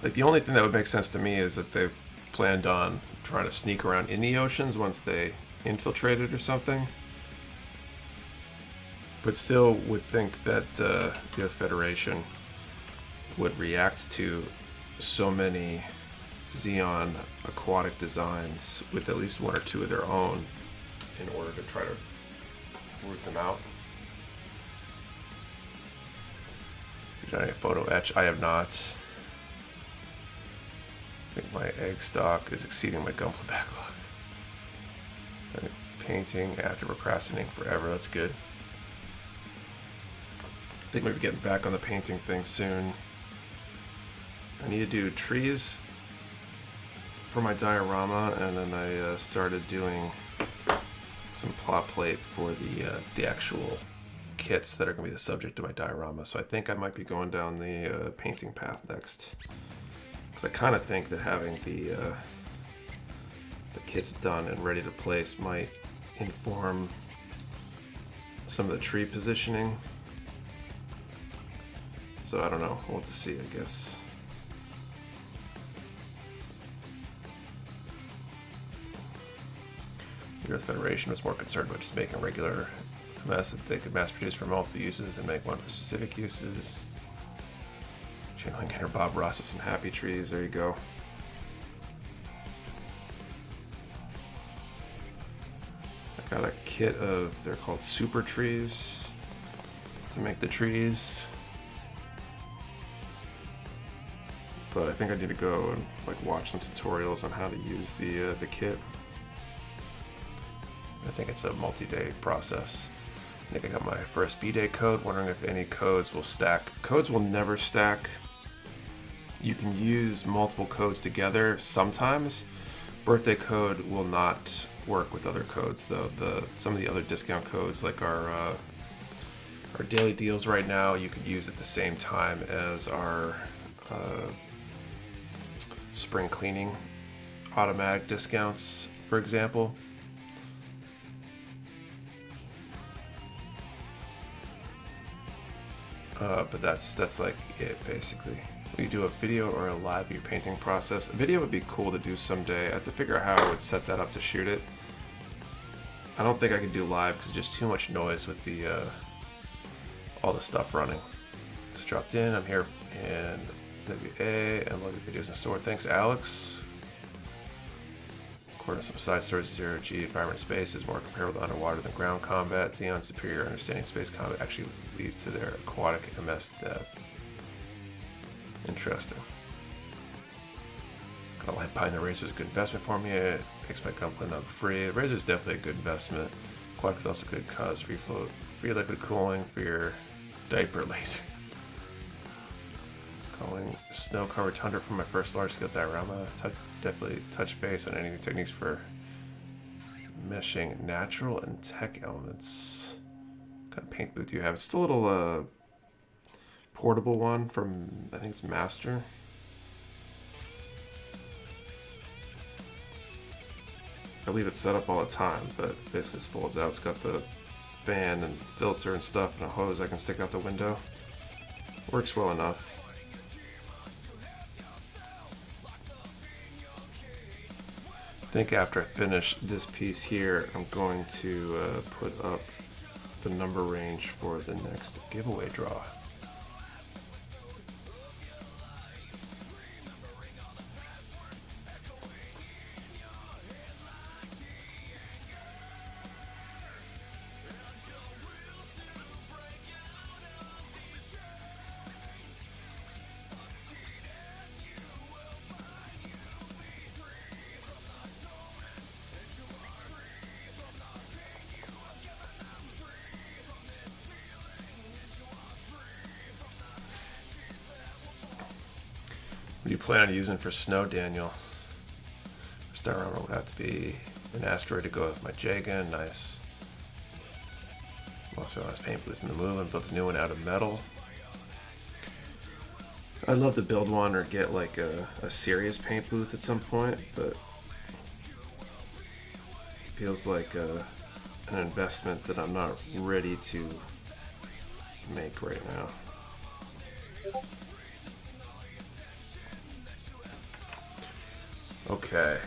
Like, the only thing that would make sense to me is that they planned on trying to sneak around in the oceans once they infiltrated or something. But still would think that the Earth Federation would react to so many Zeon aquatic designs with at least 1 or 2 of their own in order to try to root them out. You done any photo etch? I have not. I think my egg stock is exceeding my Gunpla backlog. I painting after procrastinating forever. That's good. I think maybe getting back on the painting thing soon. I need to do trees for my diorama, and then I started doing some plot plate for the actual kits that are going to be the subject of my diorama. So I think I might be going down the painting path next, because I kind of think that having the kits done and ready to place might inform some of the tree positioning. So I don't know. We'll have to see, I guess. The Earth Federation was more concerned about just making a regular MS that they could mass produce for multiple uses and make one for specific uses. Channeling inner Bob Ross with some happy trees. There you go. I got a kit of, they're called super trees to make the trees. But I think I need to go and like watch some tutorials on how to use the kit. I think it's a multi-day process. I think I got my first B-Day code, wondering if any codes will stack. Codes will never stack. You can use multiple codes together sometimes. Birthday code will not work with other codes though. Some of the other discount codes, like our daily deals right now, you could use at the same time as our spring cleaning automatic discounts, for example. But that's like it basically. Will you do a video or a live of your painting process? A video would be cool to do someday. I have to figure out how I would set that up to shoot it. I don't think I could do live because there's just too much noise with the all the stuff running. Just dropped in. I'm here in WA and love your videos and store. Thanks, Alex. According to some side stories, zero-G environment space is more comparable to underwater than ground combat. Xenon's superior understanding space combat actually leads to their aquatic MS dev. Interesting. Got a light pine. The Razor is a good investment for me. It makes my gun up free. The Razor is definitely a good investment. Aquatic is also good cause free float, free liquid cooling for your diaper laser. Calling snow-covered tundra from my first large-scale diorama. Definitely touch base on any new techniques for meshing natural and tech elements. What kind of paint booth do you have? It's a little portable one from, I think it's Master. I leave it set up all the time, but basically just folds out. It's got the fan and filter and stuff and a hose I can stick out the window. Works well enough. I think after I finish this piece here, I'm going to put up the number range for the next giveaway draw. What do you plan on using for snow, Daniel? First diorama would have to be an asteroid to go with my J-gun. Nice. Lost my last paint booth in the move and built a new one out of metal. I'd love to build one or get like a serious paint booth at some point, but it feels like an investment that I'm not ready to make right now. Okay.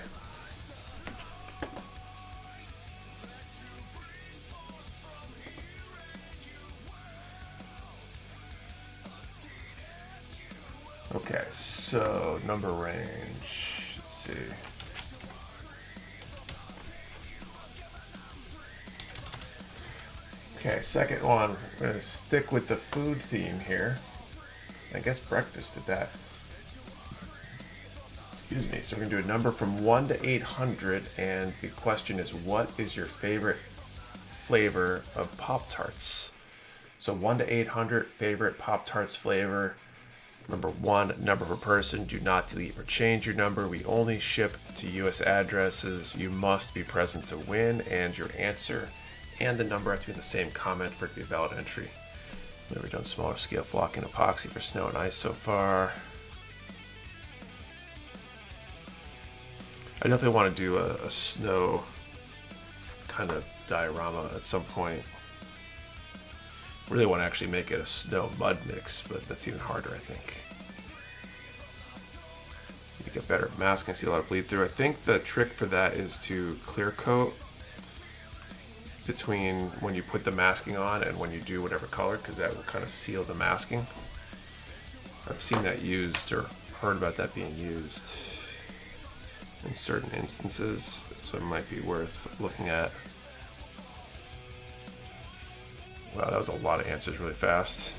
Okay, so number range, let's see. Okay, second one, I'm gonna stick with the food theme here. I guess breakfast did that. Let's Excuse me. So we're gonna do a number from 1 to 800, and the question is, what is your favorite flavor of Pop-Tarts? So 1 to 800, favorite Pop-Tarts flavor. Number 1, number per person. Do not delete or change your number. We only ship to U.S. addresses. You must be present to win, and your answer and the number have to be in the same comment for it to be a valid entry. Never done smaller scale flocking epoxy for snow and ice so far. I definitely want to do a snow kind of diorama at some point. Really want to actually make it a snow mud mix, but that's even harder, I think. You get better at masking, see a lot of bleed through. I think the trick for that is to clear coat between when you put the masking on and when you do whatever color, because that will kind of seal the masking. I've seen that used or heard about that being used in certain instances, so it might be worth looking at. Wow, that was a lot of answers really fast.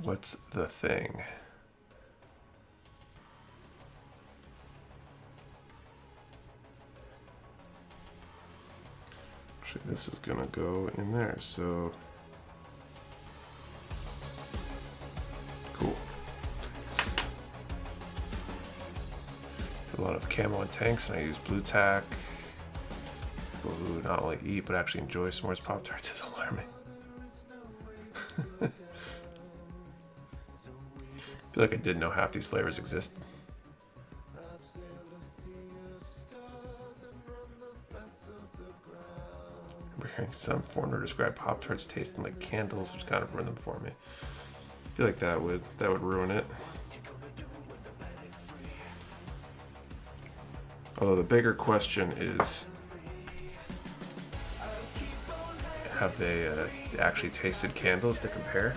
What's the thing? Actually, this is gonna go in there, so cool. A lot of camo and tanks, and I use blue tack. People who not only eat but actually enjoy s'mores Pop-Tarts is alarming. I feel like I didn't know half these flavors existed. Remember hearing some foreigner describe Pop-Tarts tasting like candles, which kind of ruined them for me. I feel like that would ruin it. Although the bigger question is, have they actually tasted candles to compare?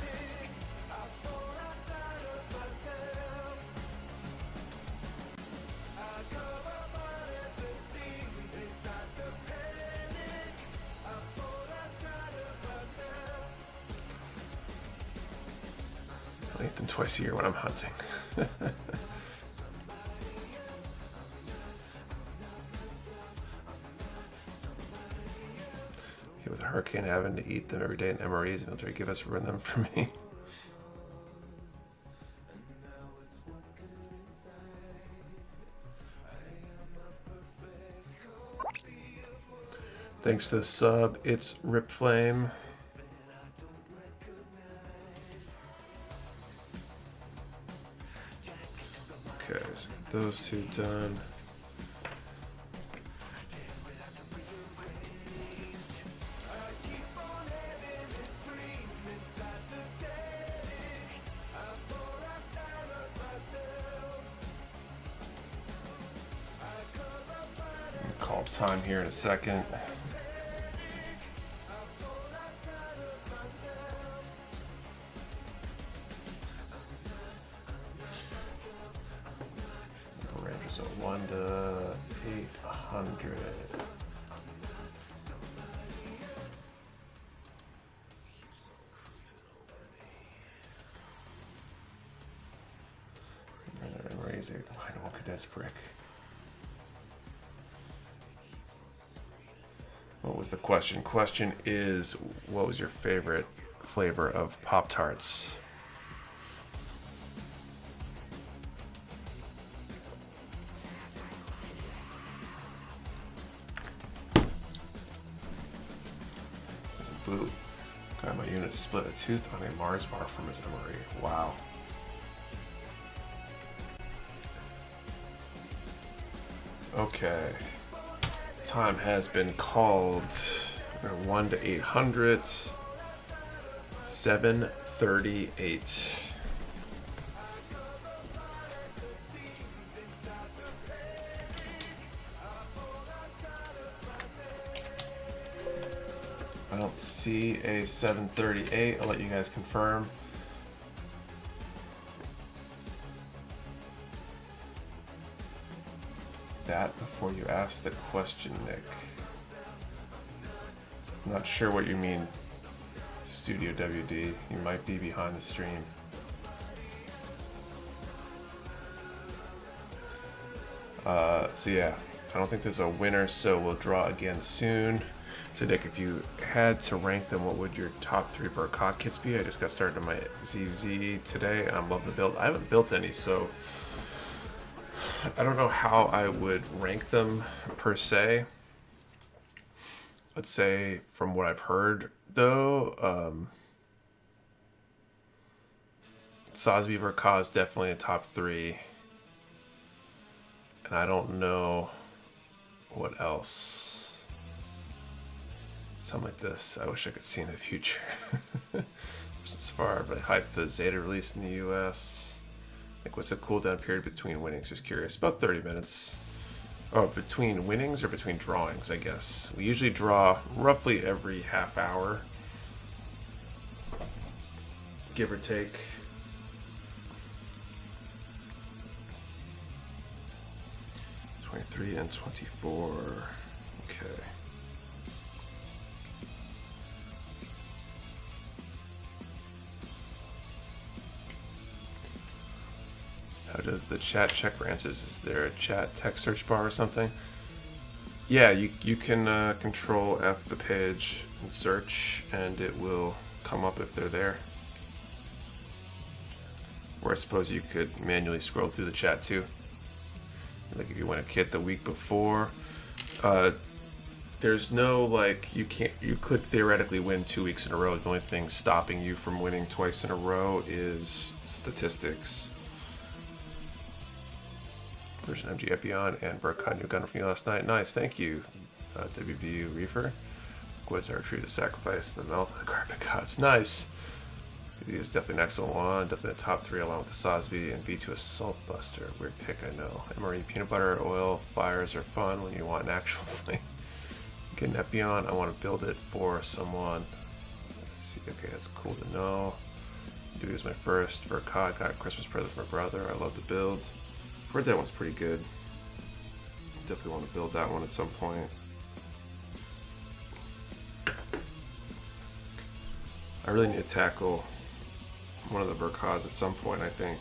I eat them twice a year when I'm hunting. With a hurricane having to eat them every day in MREs, and they'll give us ruin them for me. Thanks for the sub. It's Rip Flame. Okay, so those two done. Call time here in a second. Ranges of 1 to 800. Raise it. I don't want Cadet's brick. What was the question? Question is, what was your favorite flavor of Pop-Tarts? There's a blue. God, my unit split a tooth on a Mars bar from his MRE. Wow. Okay. Time has been called. 1 to 800. 7:38. I don't see a 7:38. I'll let you guys confirm. that before you ask the question, Nick. I'm not sure what you mean, Studio WD. You might be behind the stream. So yeah, I don't think there's a winner, so we'll draw again soon. So Nick, if you had to rank them, what would your top 3 Verkad kits be? I just got started on my ZZ today. I'm loving the build. I haven't built any, so I don't know how I would rank them per se. Let's say from what I've heard, though, Sosby Verkad is definitely a top 3. And I don't know what else. Something like this, I wish I could see in the future. As far as hype for the Zeta release in the US. Like, what's the cooldown period between winnings? Just curious. About 30 minutes. Oh, between winnings or between drawings, I guess. We usually draw roughly every half hour, give or take. '23 and 24. Okay. How does the chat check for answers? Is there a chat text search bar or something? Yeah, you can control F the page and search, and it will come up if they're there. Or I suppose you could manually scroll through the chat too. Like if you win a kit the week before, there's no like you could theoretically win 2 weeks in a row. The only thing stopping you from winning twice in a row is statistics. Version MG Epion and Verkad new gun from you last night. Nice, thank you, WVU Reefer. Goods are true to sacrifice the mouth of the carpet gods. Nice. He is definitely an excellent one. Definitely a top 3 along with the Sosby and V2 Assault Buster. Weird pick, I know. MRE peanut butter oil fires are fun when you want an actual flame. Get an Epion. I want to build it for someone. Let's see, okay, that's cool to know. Dude, was my first Verkad. Got a Christmas present from my brother. I love the build. I've heard that one's pretty good. Definitely want to build that one at some point. I really need to tackle one of the Verkads at some point, I think.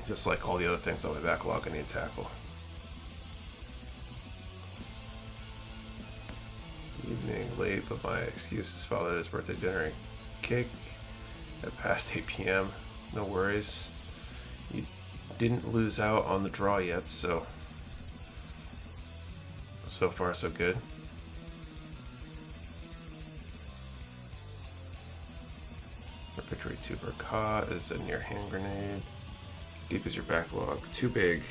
Just like all the other things on my backlog I need to tackle. Evening late, but my excuse is Father his birthday dinner and cake at past 8 p.m. No worries. You didn't lose out on the draw yet, so far so good. Victory 2 Verkad is a near hand grenade. Deep is your backlog. Too big.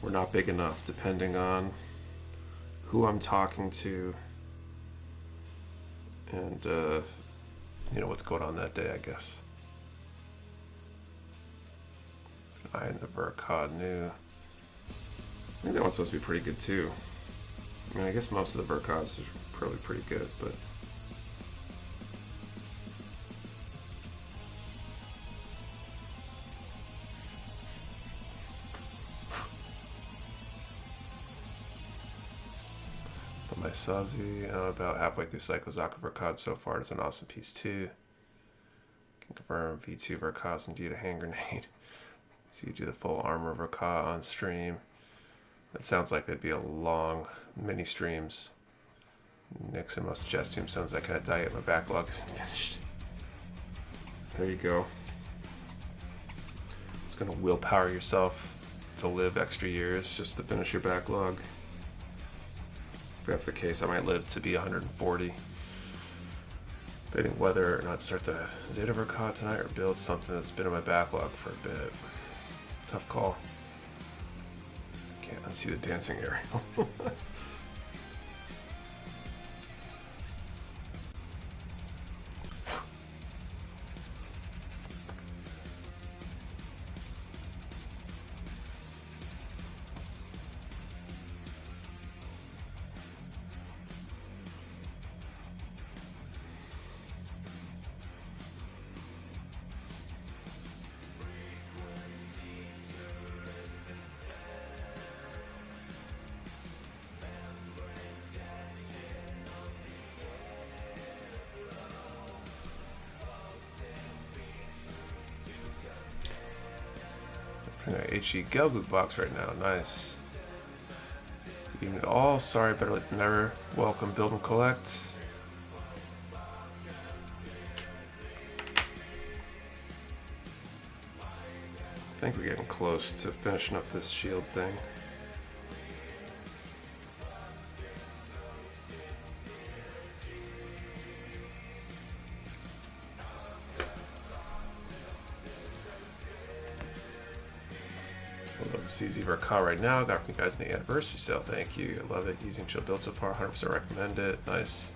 We're not big enough, depending on who I'm talking to and you know what's going on that day, I guess. I and the Verkad new. I think that one's supposed to be pretty good too. I mean, I guess most of the Verkads are probably pretty good, but my Sazi, about halfway through Psycho Zaku Verkad so far. It's an awesome piece too. Can confirm V2 Verkad is indeed a hand grenade. So you do the full armor Verkad on stream. That sounds like it'd be a long, many streams. Nix and most chest tombstones, that kind of diet. My backlog isn't finished. There you go. Just gonna willpower yourself to live extra years just to finish your backlog. If that's the case, I might live to be 140. Debating whether or not to start the Zeta Verkad tonight or build something that's been in my backlog for a bit. Tough call. Can't unsee the dancing area. HE Gelgoot box right now. Nice. Even it all. Sorry, better late than never. Welcome, build and collect. I think we're getting close to finishing up this shield thing. CZ Ver right now. Got from you guys in the anniversary sale. Thank you. I love it. Using chill build so far. 100% recommend it. Nice.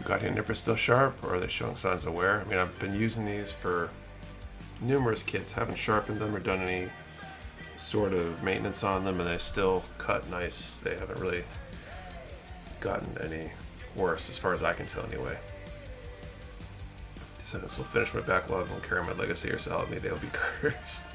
Got your nippers still sharp, or are they showing signs of wear? I mean, I've been using these for numerous kits, haven't sharpened them or done any sort of maintenance on them, and they still cut nice. They haven't really gotten any worse as far as I can tell anyway. So this will finish my backlog, won't carry my legacy or sell at me, they'll be cursed.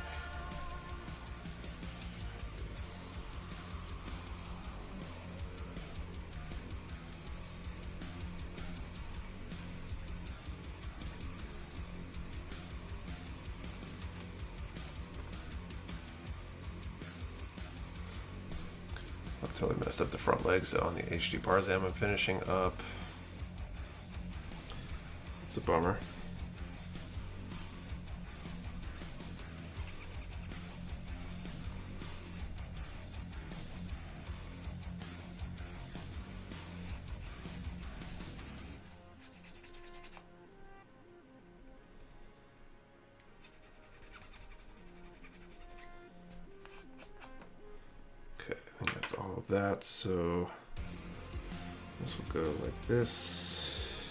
Totally messed up the front legs on the HD Barzam I'm finishing up. It's a bummer. That, so this will go like this.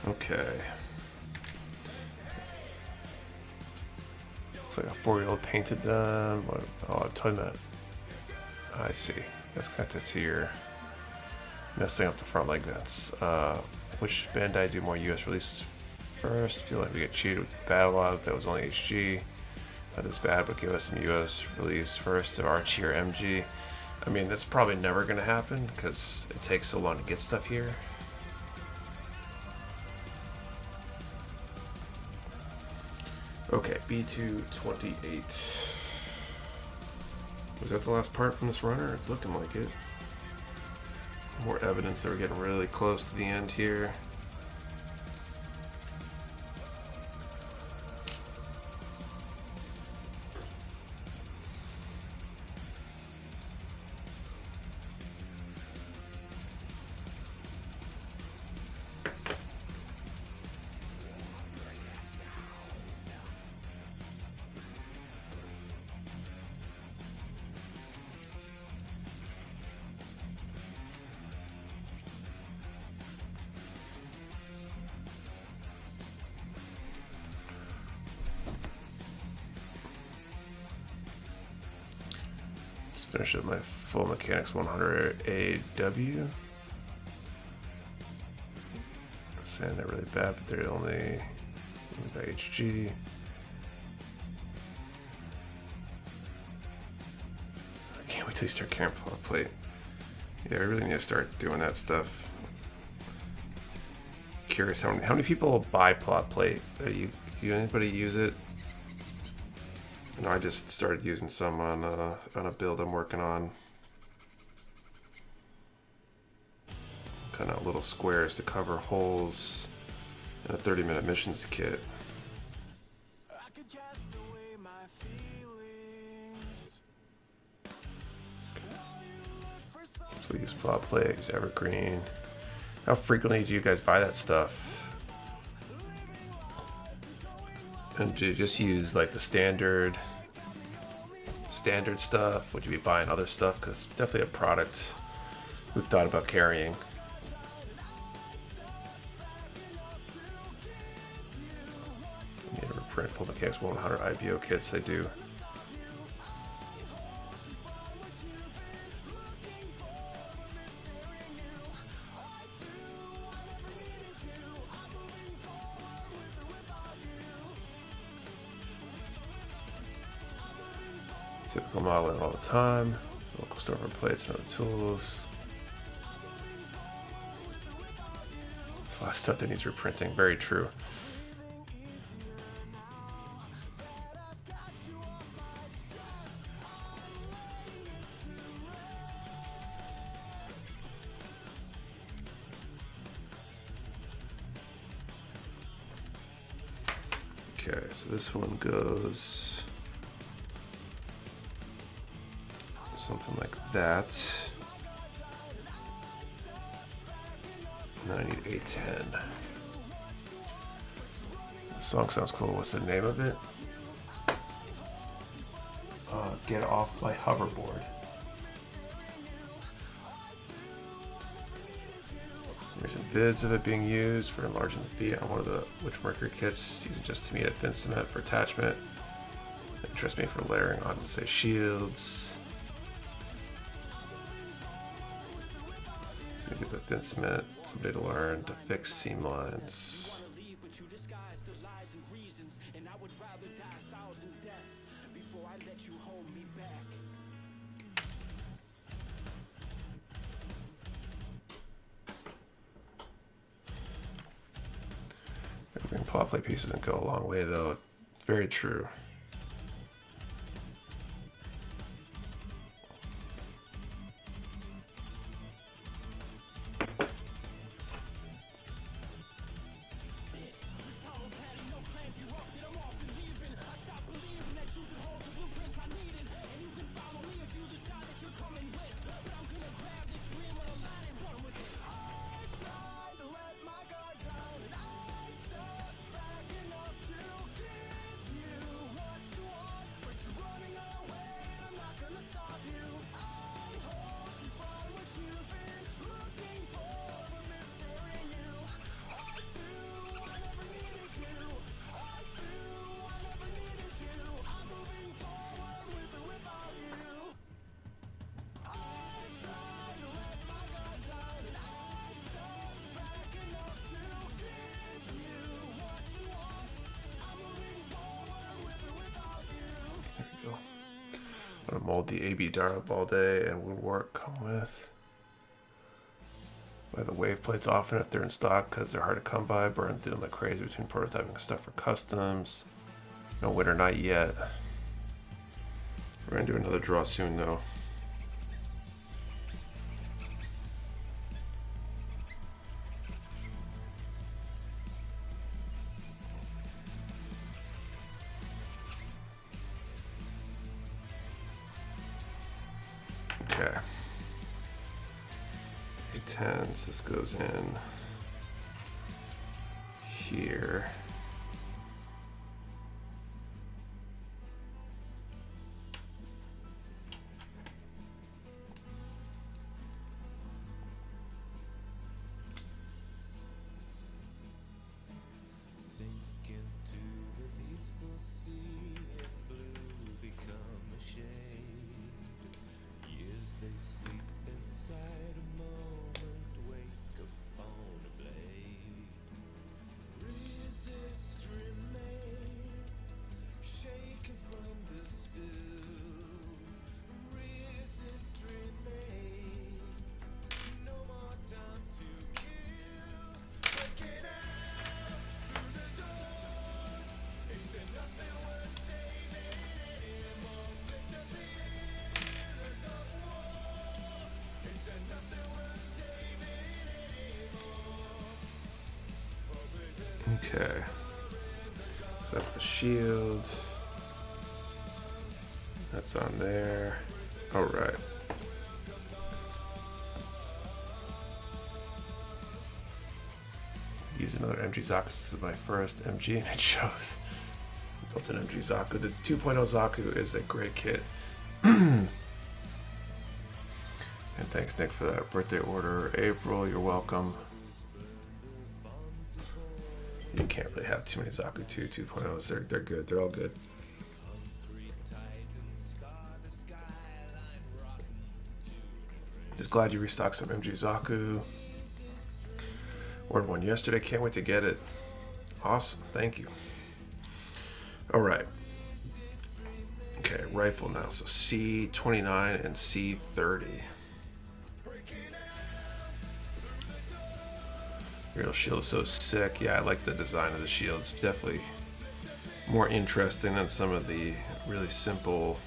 Okay. Looks like a 4-year-old painted them. Oh, I'm talking about. I see. That's connected to your messing up the front leg vents. Which Bandai do more US releases first? I feel like we get cheated with the catalog. That was only HG. Not this bad, but give us some US release first of RG or MG. I mean, that's probably never going to happen because it takes so long to get stuff here. Okay, B228. Was that the last part from this runner? It's looking like it. More evidence that we're getting really close to the end here. Finish up my full mechanics 100 AW. Saying they're really bad, but they're only by HG. I can't wait till you start carrying plot plate. Yeah, I really need to start doing that stuff. Curious how many people buy plot plate? Do anybody use it? No, I just started using some on a build I'm working on. Kind of little squares to cover holes in a 30-minute missions kit. So use plot plate, use evergreen. How frequently do you guys buy that stuff? And you just use like the standard stuff? Would you be buying other stuff? Because definitely a product we've thought about carrying. Need to reprint full mechanics 100 IBO kits. They do. Typical modeling all the time. Local store for plates and other tools. There's a lot of stuff that needs reprinting. Very true. Okay, so this one goes something like that. Now I need 810. The song sounds cool. What's the name of it? Get Off My Hoverboard. There's some vids of it being used for enlarging the feet on one of the Witch Mercury kits, using just to meet a thin cement for attachment. Interest me for layering on, say, shields. So you get the thin cement, someday to learn to fix seam lines. Plot play pieces and go a long way, though. Very true. I'm gonna mold the AB dart up all day and woodwork come with. Buy the wave plates often if they're in stock because they're hard to come by. Burn through them like crazy between prototyping stuff for customs. No winter night yet. We're gonna do another draw soon though. Okay. 810s, this goes in here. Okay, so that's the shield. That's on there. All right. Use another MG Zaku. This is my first MG, and it shows. Built an MG Zaku. The 2.0 Zaku is a great kit. And thanks, Nick, for that birthday order. April, you're welcome. You can't really have too many Zaku 2 2.0s. They're good. They're all good. Just glad you restocked some MG Zaku. Ordered one yesterday. Can't wait to get it. Awesome. Thank you. All right. Okay, rifle now. So C29 and C30. Real shield is so sick. Yeah, I like the design of the shield. It's definitely more interesting than some of the really simple,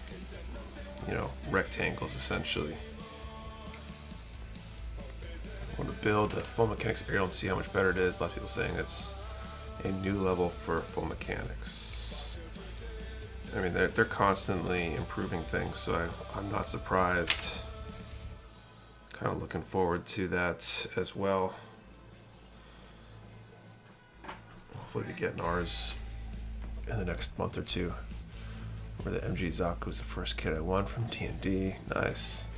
rectangles essentially. I want to build the full mechanics aerial and see how much better it is. A lot of people saying it's a new level for full mechanics. I mean, they're constantly improving things, so I'm not surprised. Kind of looking forward to that as well. Hopefully be getting ours in the next month or two. Where the MG Zaku was the first kit I won from D&D. Nice.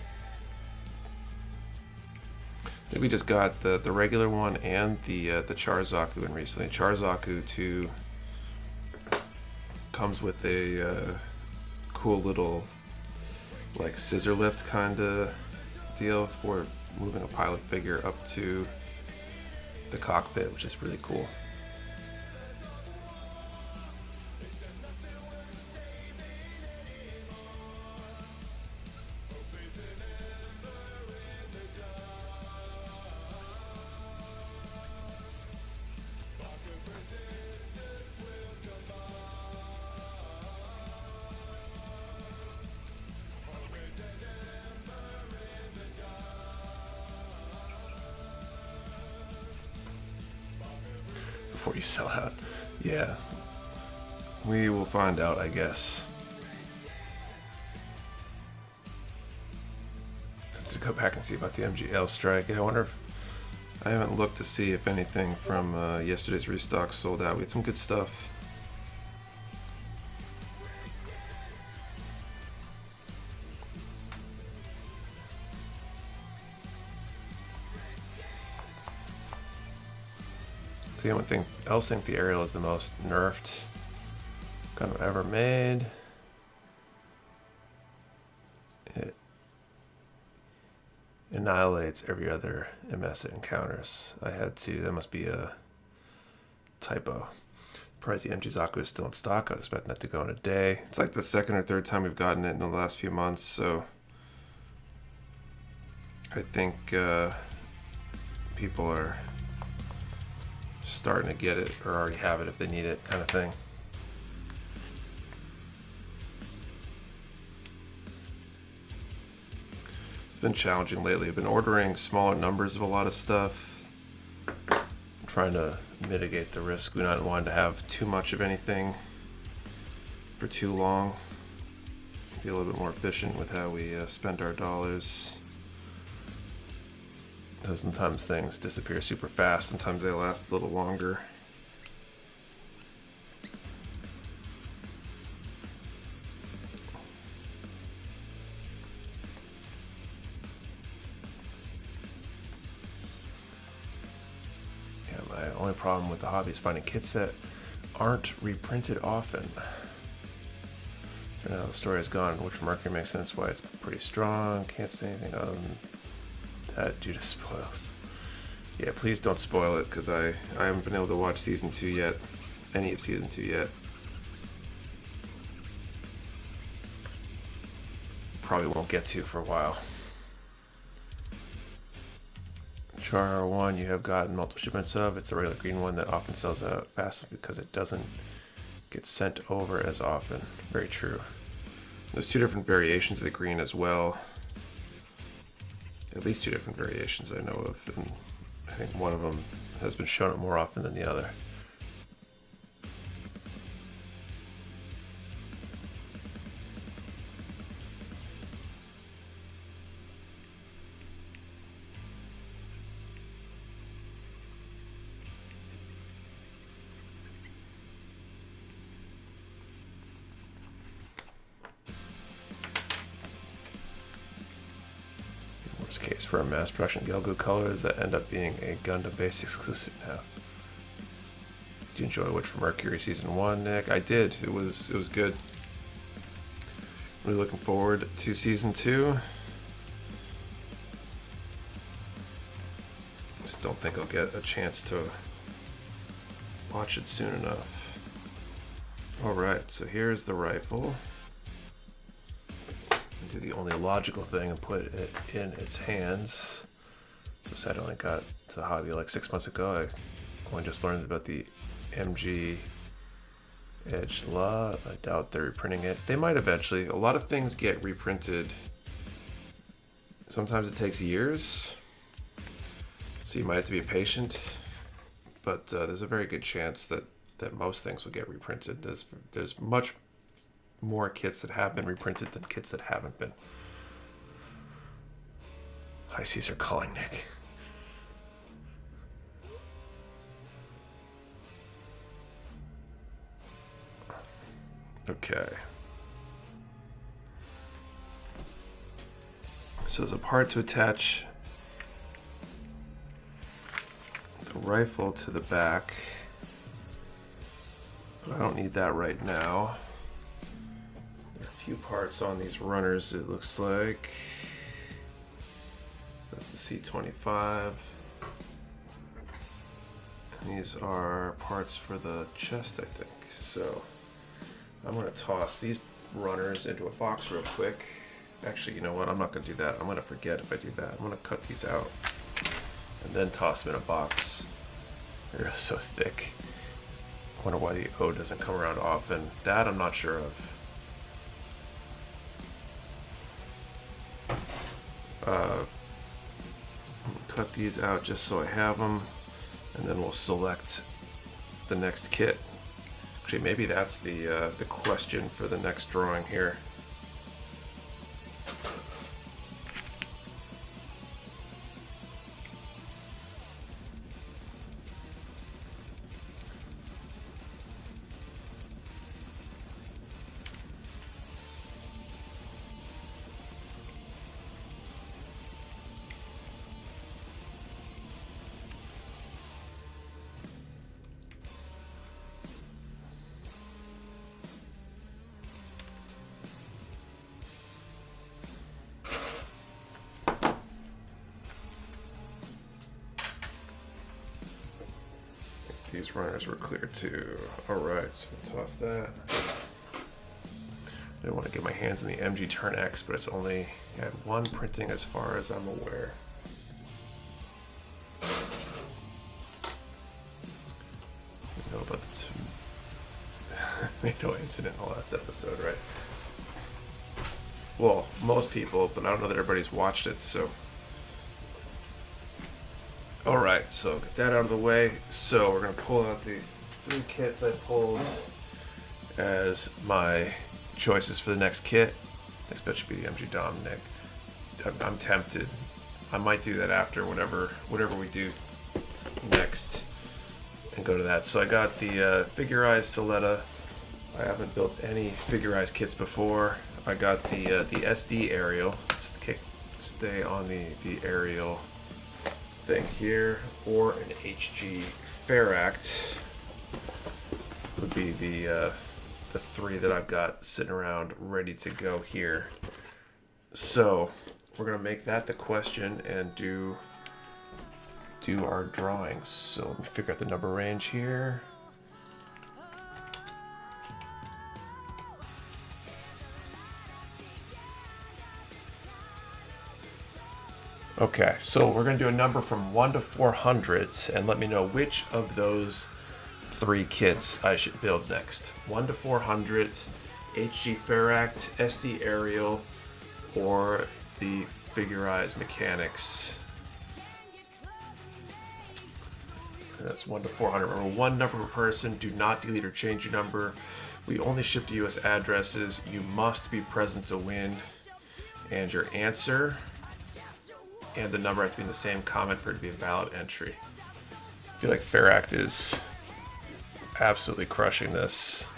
I think we just got the regular one and the Char Zaku in recently. Char Zaku 2 comes with a cool little like scissor lift kind of deal for moving a pilot figure up to the cockpit, which is really cool. Before you sell out. Yeah. We will find out, I guess. Time to go back and see about the MGL strike. Yeah, I wonder if... I haven't looked to see if anything from yesterday's restock sold out. We had some good stuff. So anyone else think the aerial is the most nerfed gun I've ever made? It annihilates every other MS it encounters. That must be a typo. Surprised the MG Zaku is still in stock. I was expecting that to go in a day. It's like the second or third time we've gotten it in the last few months, so I think people are starting to get it or already have it if they need it, kind of thing. It's been challenging lately. I've been ordering smaller numbers of a lot of stuff. I'm trying to mitigate the risk. We don't want to have too much of anything for too long. Be a little bit more efficient with how we spend our dollars. So sometimes things disappear super fast, sometimes they last a little longer. Yeah, my only problem with the hobby is finding kits that aren't reprinted often. So now the story is gone, which Mercury makes sense why it's pretty strong. Can't say anything other than that due to spoils. Yeah, please don't spoil it, because I haven't been able to watch season 2 yet. Any of season 2 yet. Probably won't get to for a while. Char 1 you have gotten multiple shipments of. It's the regular green one that often sells out fast because it doesn't get sent over as often. Very true. There's 2 different variations of the green as well. At least 2 different variations I know of, and I think one of them has been shown up more often than the other. This case for a mass production Gelgoog colors that end up being a Gundam-based exclusive now. Did you enjoy Witch for Mercury Season 1, Nick? I did. It was good. Really looking forward to Season 2. Just don't think I'll get a chance to watch it soon enough. Alright, so here's the rifle. Do the only logical thing and put it in its hands. Just I only got to the hobby like 6 months ago. I only just learned about the MG Edge Law. I doubt they're reprinting it. They might eventually. A lot of things get reprinted. Sometimes it takes years, so you might have to be patient. But there's a very good chance that most things will get reprinted. There's much more kits that have been reprinted than kits that haven't been. High Seas are calling, Nick. Okay. So there's a part to attach the rifle to the back, but I don't need that right now. There are a few parts on these runners, it looks like. That's the C-25. And these are parts for the chest, I think. So I'm going to toss these runners into a box real quick. Actually, you know what? I'm not going to do that. I'm going to forget if I do that. I'm going to cut these out and then toss them in a box. They're so thick. I wonder why the O doesn't come around often. That I'm not sure of. Cut these out just so I have them, and then we'll select the next kit. Actually, maybe that's the question for the next drawing here. These runners were clear too. Alright, so we'll toss that. I didn't want to get my hands on the MG Turn X, but it's only had one printing as far as I'm aware. You know about the tornado incident in the last episode, right? Well, most people, but I don't know that everybody's watched it, so. Alright, so get that out of the way. So we're going to pull out the 3 kits I pulled as my choices for the next kit. Next bet should be the MG Dominic. I'm tempted. I might do that after whatever we do next and go to that. So I got the Figurized Soletta. I haven't built any Figurized kits before. I got the SD aerial. Let's stay on the aerial thing here, or an HG Ferract would be the 3 that I've got sitting around ready to go here. So we're gonna make that the question and do our drawings. So let me figure out the number range here. Okay, so we're going to do a number from 1 to 400 and let me know which of those 3 kits I should build next. 1 to 400, HG Ferract, SD Aerial, or the Figurized Mechanics. That's 1 to 400. Remember, 1 number per person. Do not delete or change your number. We only ship to US addresses. You must be present to win. And your answer and the number have to be in the same comment for it to be a valid entry. I feel like Ferract is absolutely crushing this.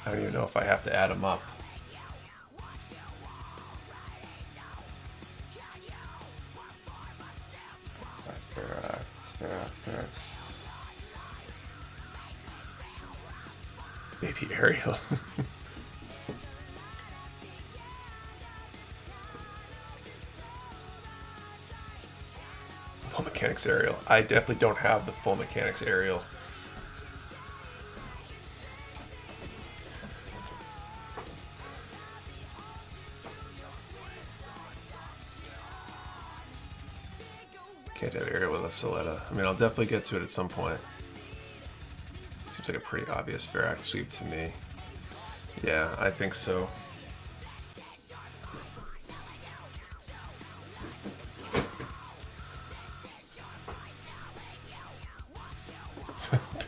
I don't even know if I have to add them up. Baby Ariel. Full Mechanics Ariel. I definitely don't have the Full Mechanics Ariel. Can't have Ariel with a Soletta. I mean, I'll definitely get to it at some point. Seems like a pretty obvious fair act sweep to me. Yeah, I think so.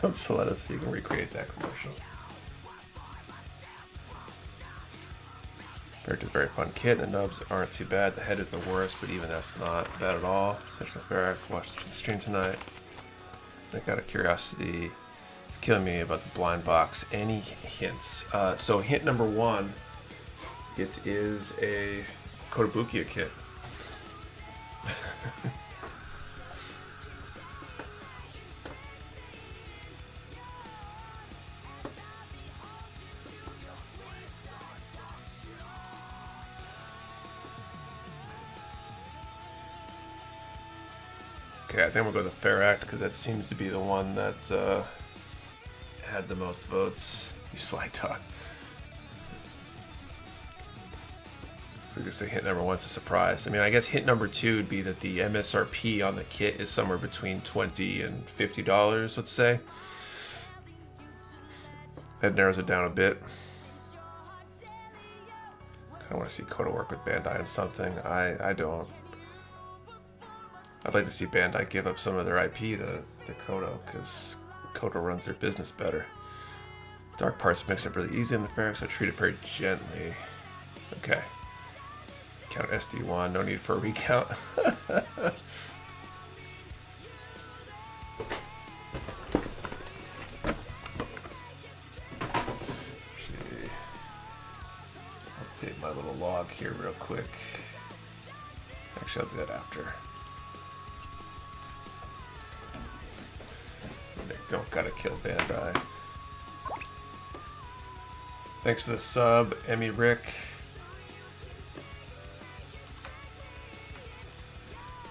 Build Soletta so you can recreate that commercial. Character's a very fun kit. The nubs aren't too bad. The head is the worst, but even that's not bad at all. Especially fair act. Watch the stream tonight. I got a curiosity. It's killing me about the blind box. Any hints? So hint number one, it is a Kotobukiya kit. Okay, I think we'll go with the fair act because that seems to be the one that had the most votes. You sly dog. So we could say hint number one's a surprise. I mean, I guess hint number two would be that the MSRP on the kit is somewhere between $20 and $50, let's say. That narrows it down a bit. I want to see Koto work with Bandai on something. I don't. I'd like to see Bandai give up some of their IP to Koto, because Koto runs their business better. Dark parts mix up really easy in the fair, so treat it very gently. Okay. Count SD1, no need for a recount. Update my little log here real quick. Actually, I'll do that after. Don't gotta kill Bandai. Thanks for the sub, Emmy Rick.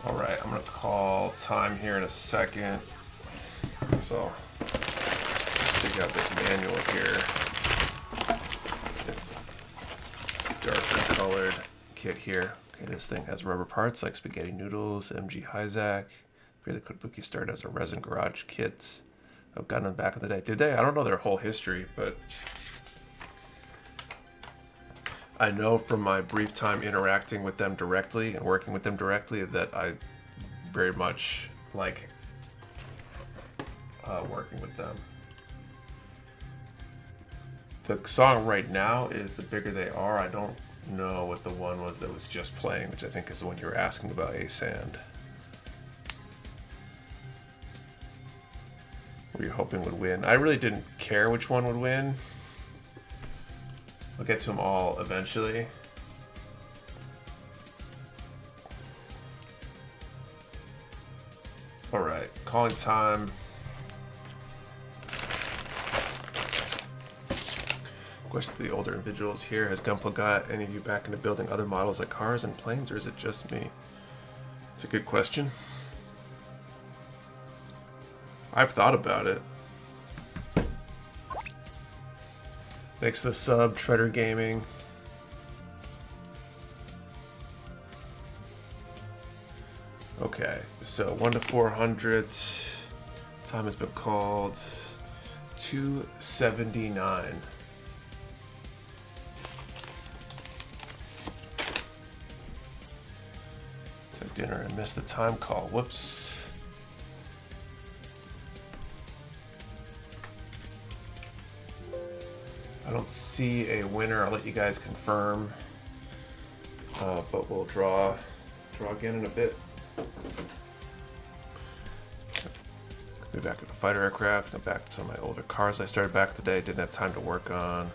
Alright, I'm gonna call time here in a second. So, dig out this manual here. Darker colored kit here. Okay, this thing has rubber parts like spaghetti noodles, MG Hyzak. The Kotobukiya started as a resin garage kit. I've gotten them back in the day. Did they? I don't know their whole history, but I know from my brief time interacting with them directly and working with them directly that I very much like working with them. The song right now is The Bigger They Are. I don't know what the one was that was just playing, which I think is the one you were asking about, A-Sand. Were you hoping would win? I really didn't care which one would win. We'll get to them all eventually. Alright, calling time. Question for the older individuals here. Has Gunpla got any of you back into building other models like cars and planes, or is it just me? It's a good question. I've thought about it. Thanks to the sub, Shredder Gaming. Okay, so 1 to 400. Time has been called 2:79. So dinner and missed the time call. Whoops. I don't see a winner. I'll let you guys confirm, but we'll draw again in a bit. Go back to the fighter aircraft. Go back to some of my older cars I started back today. Didn't have time to work on.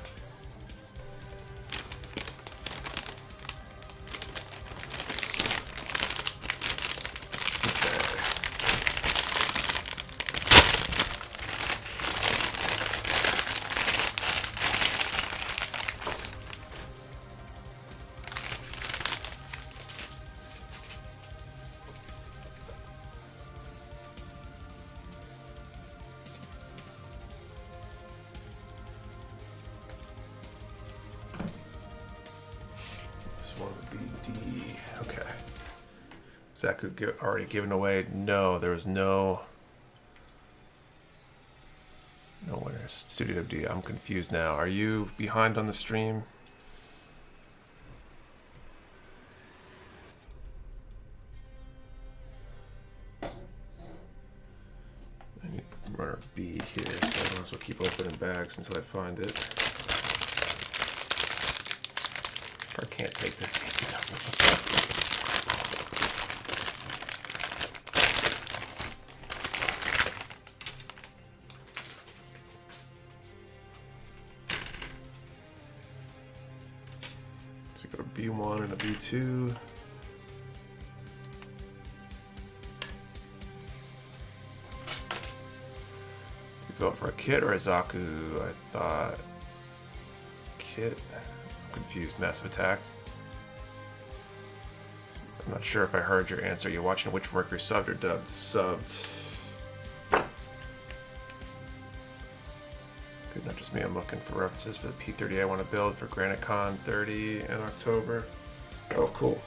Zaku already given away? No, there was no winners. Studio D, I'm confused now. Are you behind on the stream? I need runner B here, so I might as well keep opening bags until I find it. I can't take this thing down. So we got a B1 and a B2. Go for a Kit or a Zaku? I thought Kit. I'm confused. Massive Attack. I'm not sure if I heard your answer. You're watching which Mercury subbed or dubbed? Subbed. Good, not just me. I'm looking for references for the P30 I want to build for Granite Con 30 in October. Oh, cool.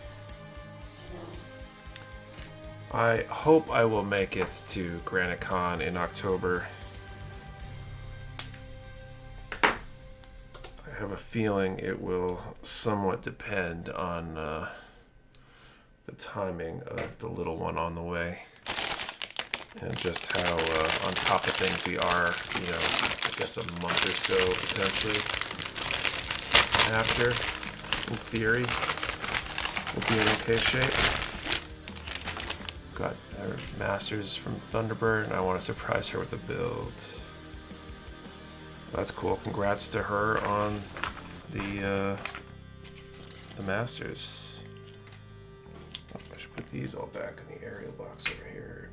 I hope I will make it to Granite Con in October. I have a feeling it will somewhat depend on the timing of the little one on the way and just how on top of things we are, you know, I guess a month or so potentially after, in theory, we'll be in okay shape. Got our Masters from Thunderbird and I want to surprise her with a build. That's cool. Congrats to her on the Masters. Oh, I should put these all back in the aerial box over here.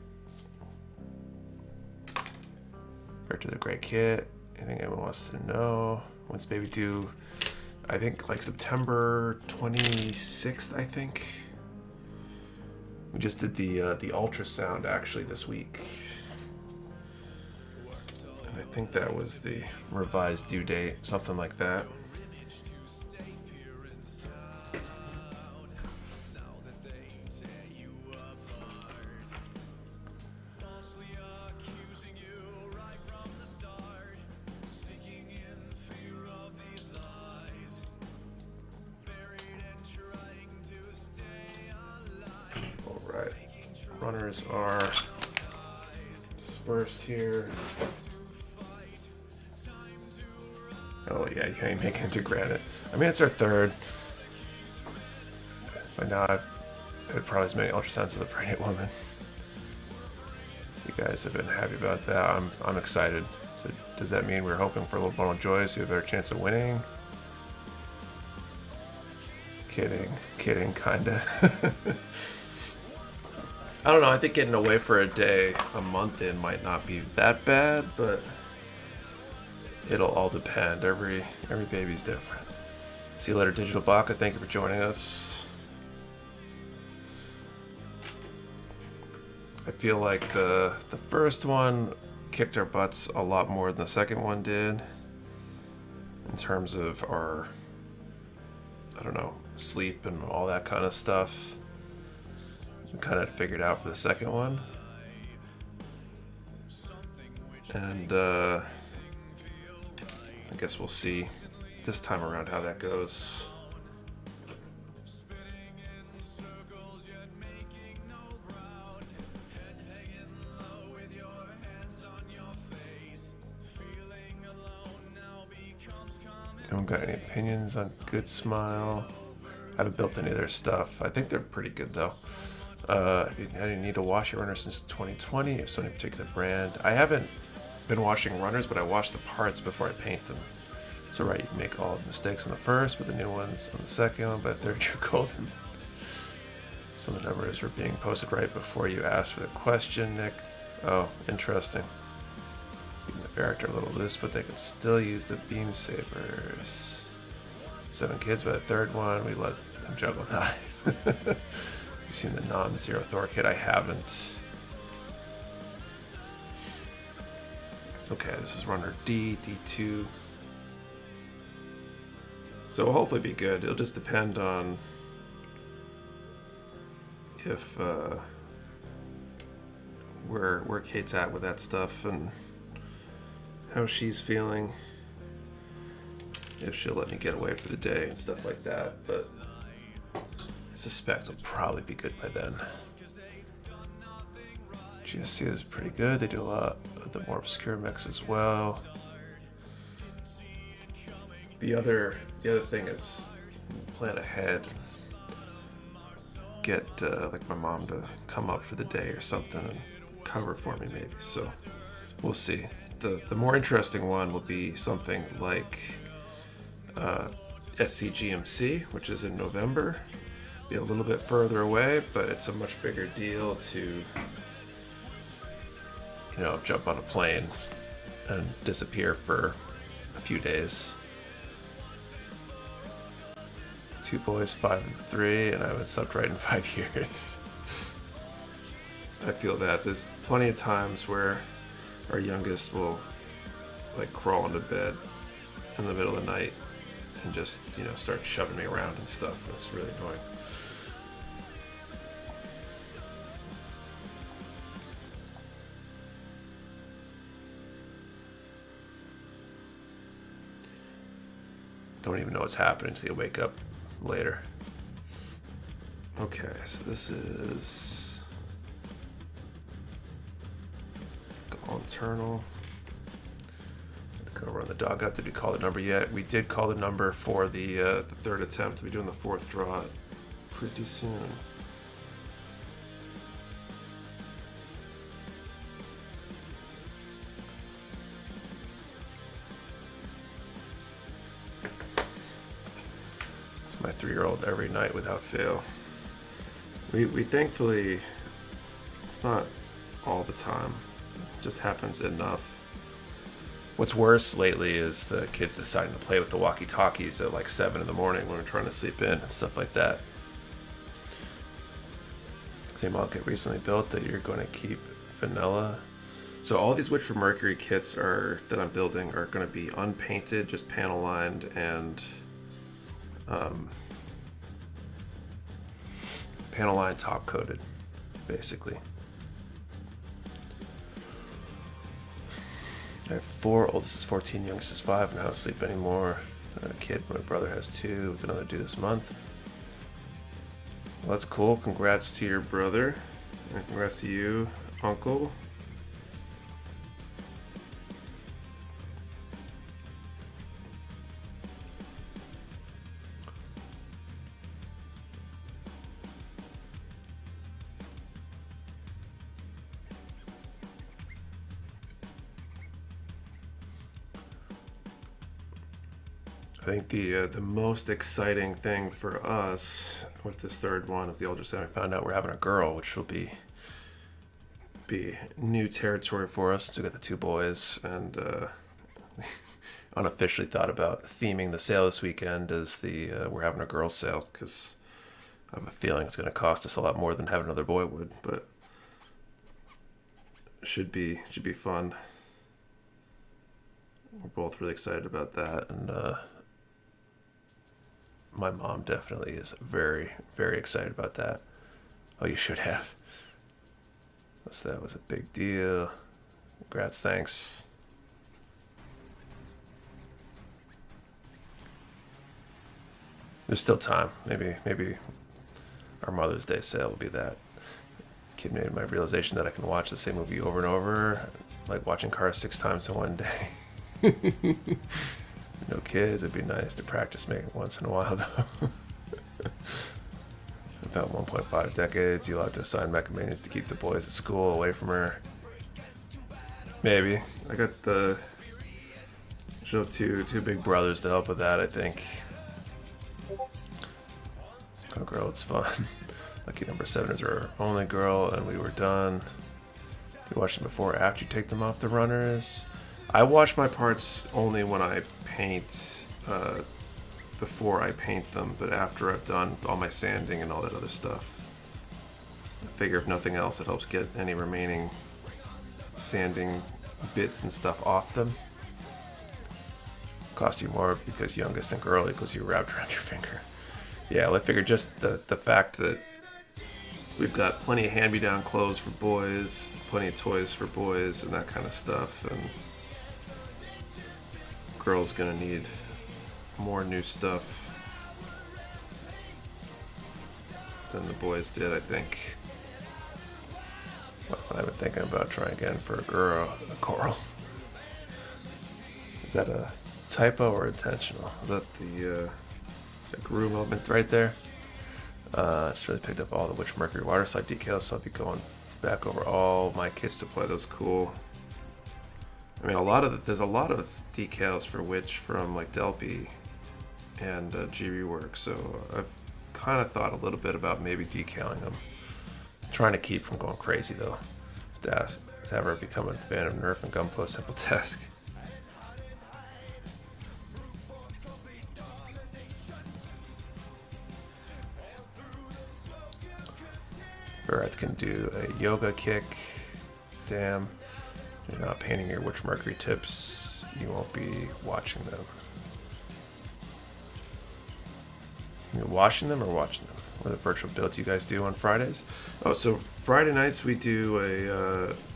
Back to the great kit. Anything anyone wants to know? When's baby due? I think like September 26th. I think we just did the ultrasound actually this week. I think that was the revised due date, something like that. All right, runners are dispersed here. Oh yeah, you can't make it into Granite. I mean, it's our third. By now I've had probably as many ultrasounds as a pregnant woman. You guys have been happy about that. I'm excited. So does that mean we're hoping for a little bundle of joy so we have a better chance of winning? Kidding, kinda. I don't know, I think getting away for a day, a month in might not be that bad, but it'll all depend. Every baby's different. See you later, Digital Baka. Thank you for joining us. I feel like the first one kicked our butts a lot more than the second one did. In terms of our, I don't know, sleep and all that kind of stuff. We kind of figured out for the second one. And I guess we'll see this time around how that goes. Anyone got any opinions on Good Smile? I haven't built any of their stuff. I think they're pretty good though. Have you had any need to wash your runners since 2020? If so, any particular brand? I haven't been washing runners, but I wash the parts before I paint them. So right, you make all the mistakes on the first, but the new ones on the second one. By the third, you're golden. Some of the numbers were being posted right before you asked for the question, Nick. Oh, interesting. Keeping the character a little loose, but they can still use the beam sabers. 7 kids by the third one. We let them juggle 9. You've seen the non-zero Thor kit? I haven't. Okay, this is runner D, D2. So it'll hopefully be good. It'll just depend on if where Kate's at with that stuff and how she's feeling. If she'll let me get away for the day and stuff like that, but I suspect it'll probably be good by then. GSC is pretty good. They do a lot of the more obscure mix as well. The other thing is plan ahead. Get like my mom to come up for the day or something and cover for me maybe. So we'll see. The more interesting one will be something like SCGMC, which is in November. Be a little bit further away, but it's a much bigger deal to, jump on a plane and disappear for a few days. 2 boys, 5 and 3, and I haven't slept right in 5 years. I feel that there's plenty of times where our youngest will like crawl into bed in the middle of the night and just, start shoving me around and stuff. It's really annoying. Don't even know what's happening until you wake up later. Okay, so this is all internal. Gonna run the dog out. Did we call the number yet? We did call the number for the third attempt. We'll be doing the 4th draw pretty soon. It's my 3-year-old every night without fail. We thankfully, it's not all the time. It just happens enough. What's worse lately is the kids deciding to play with the walkie-talkies at like 7 in the morning when we're trying to sleep in and stuff like that. Came out get recently built that you're going to keep vanilla. So all these Witch from Mercury kits that I'm building are going to be unpainted, just panel lined and panel line top coated, basically. I have 4, oldest is 14, youngest is 5, and I don't sleep anymore. A kid, my brother has 2, with another due this month. Well, that's cool. Congrats to your brother. And congrats to you, uncle. I think the most exciting thing for us with this third one is the ultrasound. We found out we're having a girl, which will be new territory for us. So we got the 2 boys, and unofficially thought about theming the sale this weekend as we're having a girl sale, because I have a feeling it's going to cost us a lot more than having another boy would, but it should be fun. We're both really excited about that, and my mom definitely is very, very excited about that. Oh, you should have. So that was a big deal. Congrats, thanks. There's still time. Maybe our Mother's Day sale will be that. Kid made my realization that I can watch the same movie over and over, like watching Cars 6 times in one day. No kids, it'd be nice to practice making it once in a while though. About 1.5 decades, you allowed to assign Mechamanians to keep the boys at school away from her. Maybe. I got the show two big brothers to help with that, I think. Oh girl, it's fun. Lucky number 7 is our only girl, and we were done. You watch them before or after you take them off the runners? I wash my parts only when I paint, before I paint them, but after I've done all my sanding and all that other stuff. I figure if nothing else, it helps get any remaining sanding bits and stuff off them. Cost you more because youngest and girl equals you wrapped around your finger. Yeah, well, I figured just the fact that We've got plenty of hand-me-down clothes for boys, plenty of toys for boys, and that kind of stuff. And girls gonna need more new stuff than the boys did, I think. I've been thinking about trying again for a coral. Is that a typo or intentional? Is that the grew moment right there? It's really picked up all the Witch Mercury water slide decals, so I'll be going back over all my kits to play those cool. I mean, there's a lot of decals for Witch from like Delpy and G Rework, so I've kind of thought a little bit about maybe decaling them. Trying to keep from going crazy though. To ever become a fan of Nerf and Gunpla Simple Task. Verat can do a yoga kick. Damn. You're not painting your Witch Mercury tips. You won't be watching them. You're washing them or watching them? What are the virtual builds you guys do on Fridays? Oh, so Friday nights we do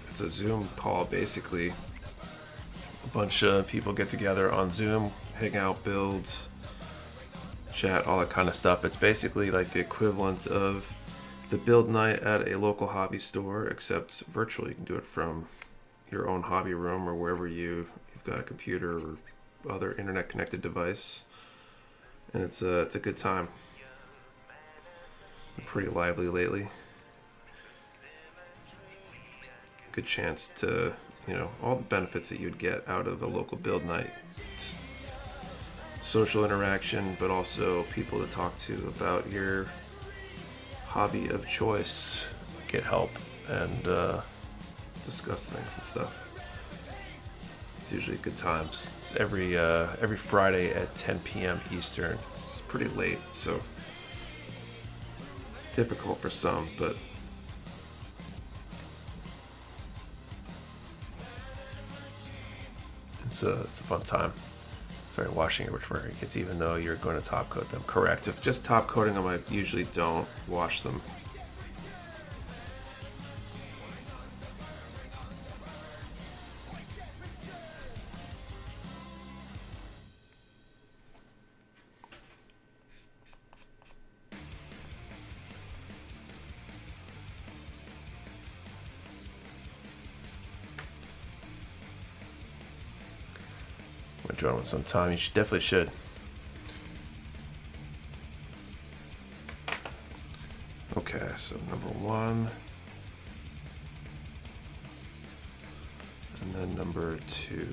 it's a Zoom call basically. A bunch of people get together on Zoom, hang out, build, chat, all that kind of stuff. It's basically like the equivalent of the build night at a local hobby store, except virtually. You can do it from your own hobby room or wherever you've got a computer or other internet connected device. And it's a good time. Been pretty lively lately. Good chance to, all the benefits that you'd get out of a local build night. Just social interaction, but also people to talk to about your hobby of choice, get help, and discuss things and stuff. It's usually good times. It's every Friday at 10 p.m. Eastern. It's pretty late, so difficult for some, but it's a fun time. Sorry, washing your Witch Mercury kits, even though you're going to top coat them. Correct. If just top coating them, I usually don't wash them. Join with some time. You definitely should. Okay, so number 1, and then number 2.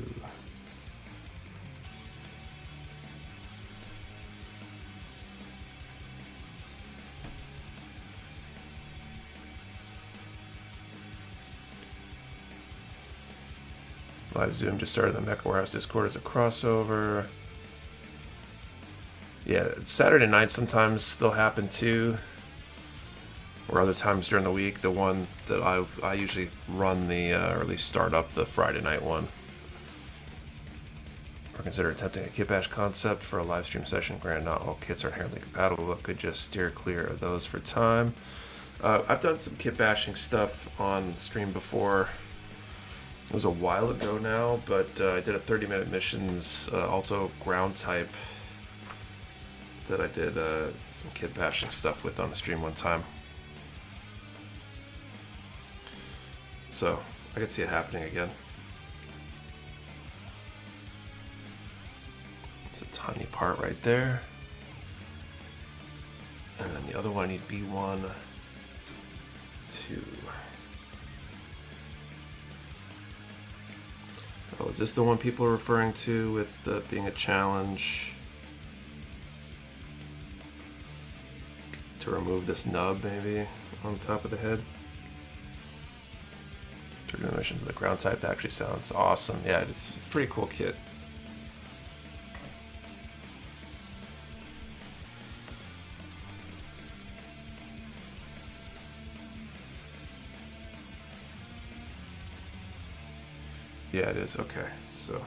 Live Zoom just started the Mecha Warehouse Discord as a crossover. Yeah, Saturday nights sometimes they'll happen too, or other times during the week. The one that I usually run or at least start up the Friday night one. Or consider attempting a kit bash concept for a live stream session. Granted, not all kits are inherently compatible, but could just steer clear of those for time. I've done some kit bashing stuff on stream before. It was a while ago now, but I did a 30-minute missions Alto ground type that I did some kit bashing stuff with on the stream one time. So I could see it happening again. It's a tiny part right there. And then the other one I need B1, 2. Oh, is this the one people are referring to with being a challenge to remove this nub maybe on the top of the head? Trigger mission to the ground type. That actually sounds awesome. Yeah, it's a pretty cool kit. Yeah, it is. Okay, so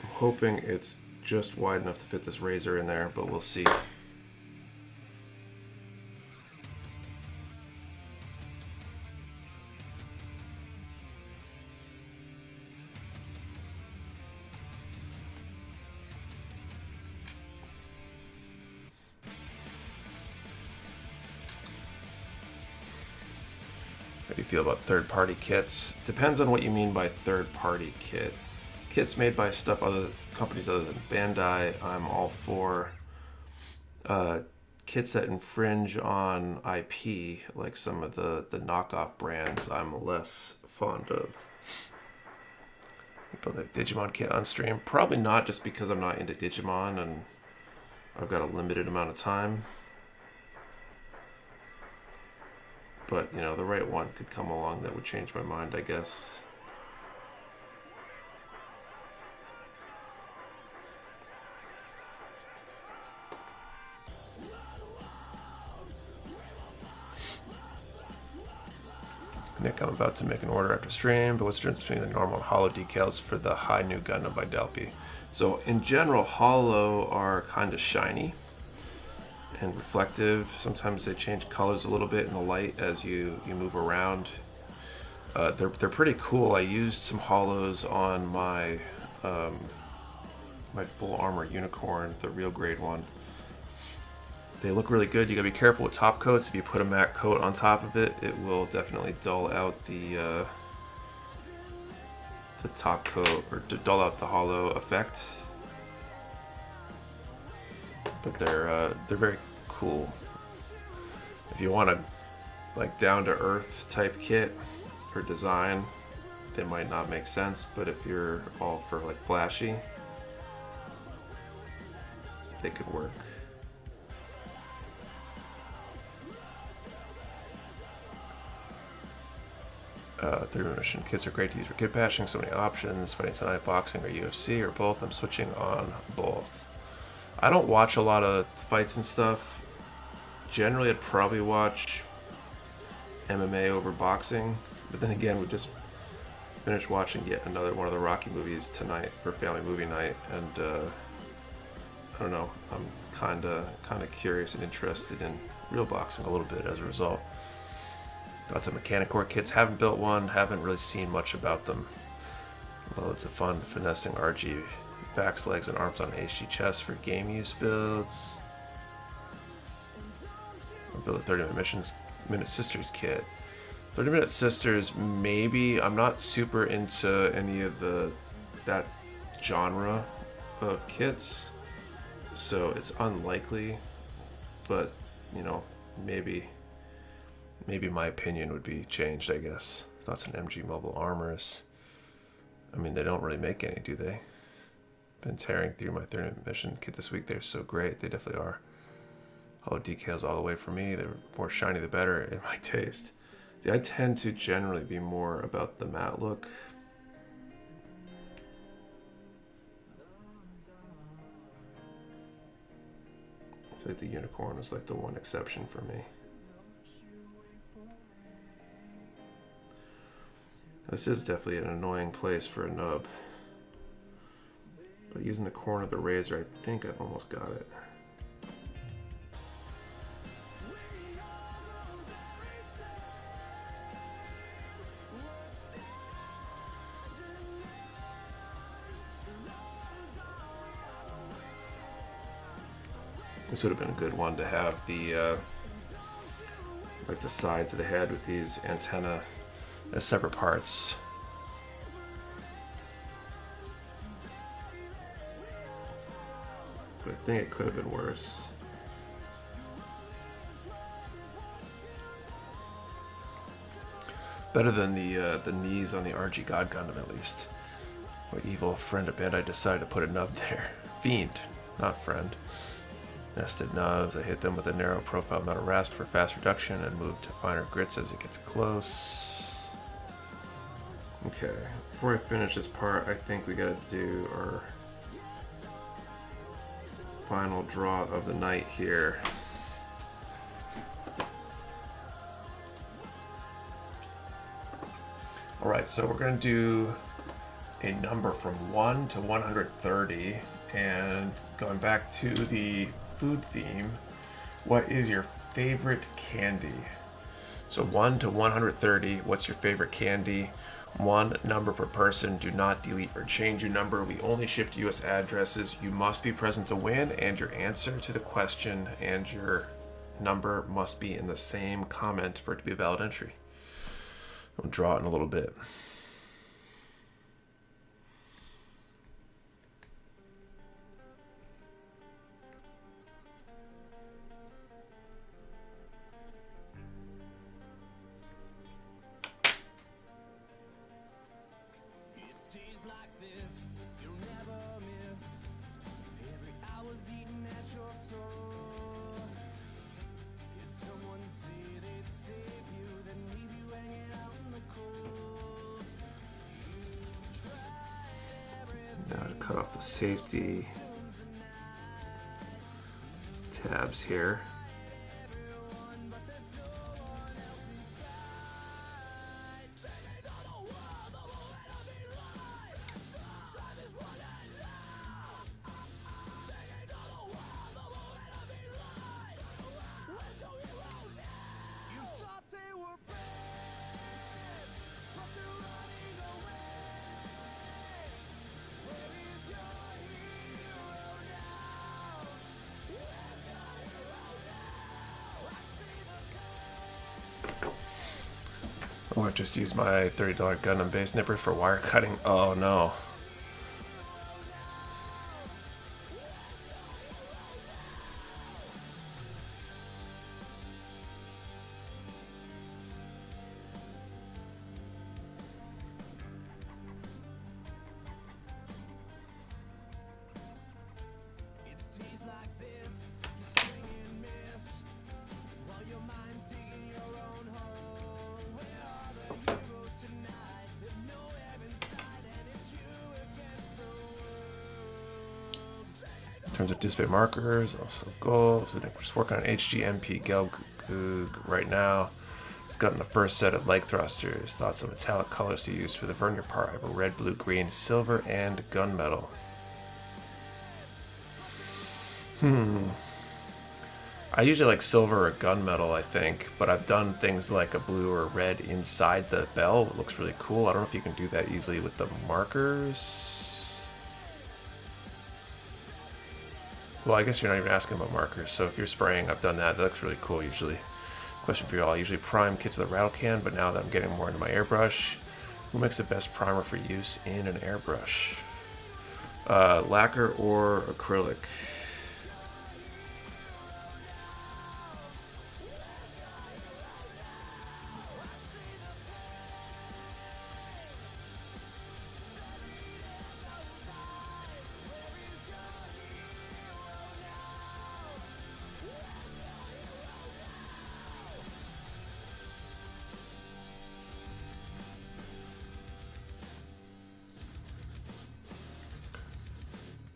I'm hoping it's just wide enough to fit this razor in there, but we'll see. do you feel about third-party kits? Depends on what you mean by third-party kit. Kits made by companies other than Bandai, I'm all for. Kits that infringe on IP, like some of the knockoff brands, I'm less fond of. People like Digimon kit on stream? Probably not, just because I'm not into Digimon and I've got a limited amount of time. But, you know, the right one could come along that would change my mind, I guess. Nick, I'm about to make an order after stream, but what's the difference between the normal and hollow decals for the High New Gundam by Delpy? So in general, hollow are kind of shiny and reflective. Sometimes they change colors a little bit in the light as you move around. They're pretty cool. I used some hollows on my my full armor unicorn, the real grade one. They look really good. You gotta be careful with top coats. If you put a matte coat on top of it, it will definitely dull out the top coat, or dull out the hollow effect. But they're very cool. If you want a like down to earth type kit or design, they might not make sense. But if you're all for like flashy, they could work. 3 mission kits are great to use for kit bashing. So many options. Fighting tonight, boxing, or UFC, or both. I'm switching on both. I don't watch a lot of fights and stuff. Generally, I'd probably watch MMA over boxing. But then again, we just finished watching yet another one of the Rocky movies tonight for family movie night, and I don't know. I'm kind of curious and interested in real boxing a little bit as a result. Lots of mechanic core kits. Haven't built one. Haven't really seen much about them. Loads of fun finessing RG backs, legs, and arms on HG chest for game use builds. I'll build a 30-minute Sisters kit. 30-minute Sisters, maybe. I'm not super into any of that genre of kits, so it's unlikely. But you know, maybe my opinion would be changed, I guess. Thoughts on MG Mobile Armors. I mean, they don't really make any, do they? Been tearing through my 30-minute mission kit this week. They're so great. They definitely are. Hollow decals all the way for me. They're more shiny the better in my taste. See, I tend to generally be more about the matte look. I feel like the unicorn was like the one exception for me. This is definitely an annoying place for a nub. But using the corner of the razor, I think I've almost got it. This would have been a good one to have the like the sides of the head with these antenna as separate parts. But I think it could have been worse. Better than the knees on the RG God Gundam, at least. What evil friend of Bandai decided to put a nub there? Fiend, not friend. Nested nubs. I hit them with a narrow profile metal rasp for fast reduction and move to finer grits as it gets close. Okay, before I finish this part, I think we gotta do our final draw of the night here. Alright, so we're gonna do a number from 1 to 130, and going back to the food theme, what is your favorite candy? So 1 to 130, what's your favorite candy? One number per person. Do not delete or change your number. We only ship to US addresses. You must be present to win, and your answer to the question and your number must be in the same comment for it to be a valid entry. I'll draw it in a little bit. Now to cut off the safety tabs here. Oh, I just used my $30 Gundam base nipper for wire cutting. Oh no. In terms of display markers, also goals. I think we're just working on HGMP Gelgoog right now. It's gotten the first set of leg thrusters. Thoughts on metallic colors to use for the vernier part. I have a red, blue, green, silver, and gunmetal. I usually like silver or gunmetal, I think, but I've done things like a blue or red inside the bell. It looks really cool. I don't know if you can do that easily with the markers. Well, I guess you're not even asking about markers, so if you're spraying, I've done that. That looks really cool, usually. Question for you all. I usually prime kits with a rattle can, but now that I'm getting more into my airbrush, who makes the best primer for use in an airbrush? Lacquer or acrylic?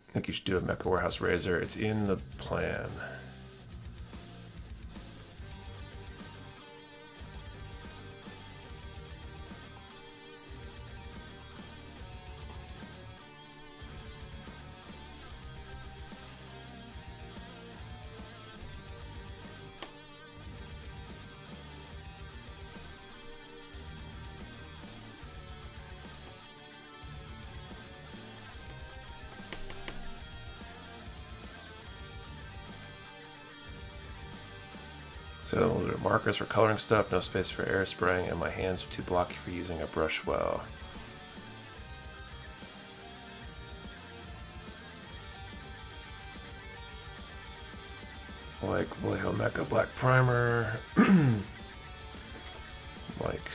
I think you should do a Mecha Warehouse razor. It's in the plan. So a little bit of markers for coloring stuff, no space for air spraying, and my hands are too blocky for using a brush well. Like Vallejo Mecha Black Primer, like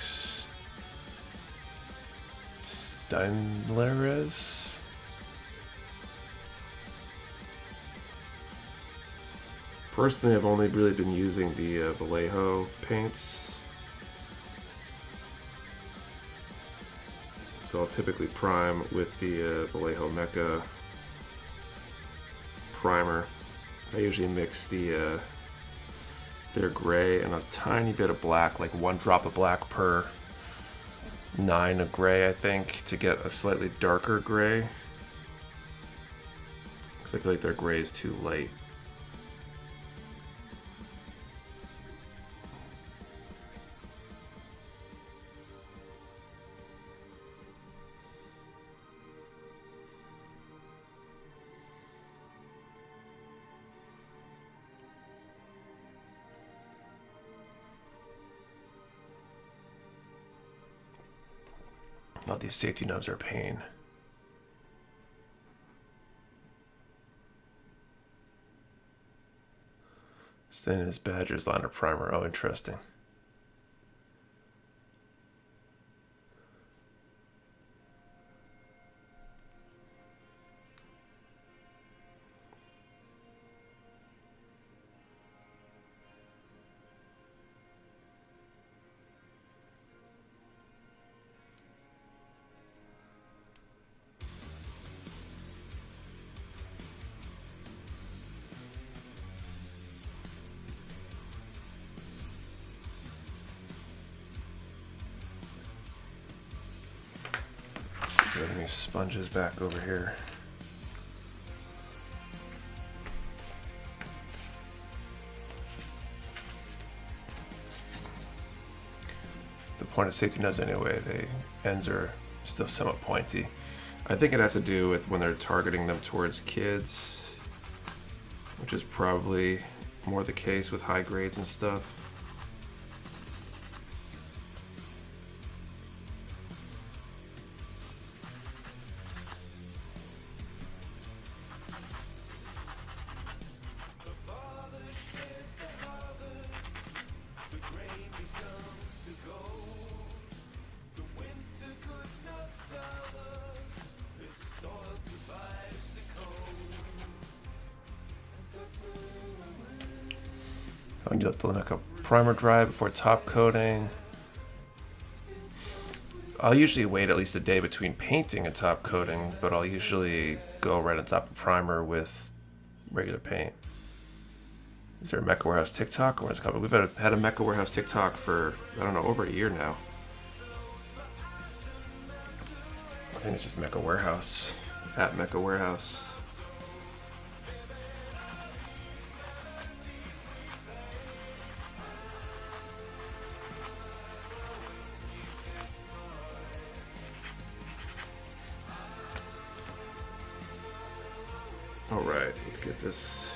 Steinleres. Personally, I've only really been using the Vallejo paints. So I'll typically prime with the Vallejo Mecha primer. I usually mix their gray and a tiny bit of black, like 1 drop of black per 9 of gray, I think, to get a slightly darker gray. Because I feel like their gray is too light. Oh, these safety nubs are a pain. As thin as Badger's liner primer. Oh, interesting. Bring these sponges back over here. It's the point of safety nubs anyway. The ends are still somewhat pointy. I think it has to do with when they're targeting them towards kids, which is probably more the case with high grades and stuff. I'll do the Mecha primer dry before top coating. I'll usually wait at least a day between painting and top coating, but I'll usually go right on top of primer with regular paint. Is there a Mecha Warehouse TikTok? Or what's it called? We've had a Mecha Warehouse TikTok for, I don't know, over a year now. I think it's just Mecha Warehouse, at Mecha Warehouse. All right, let's get this.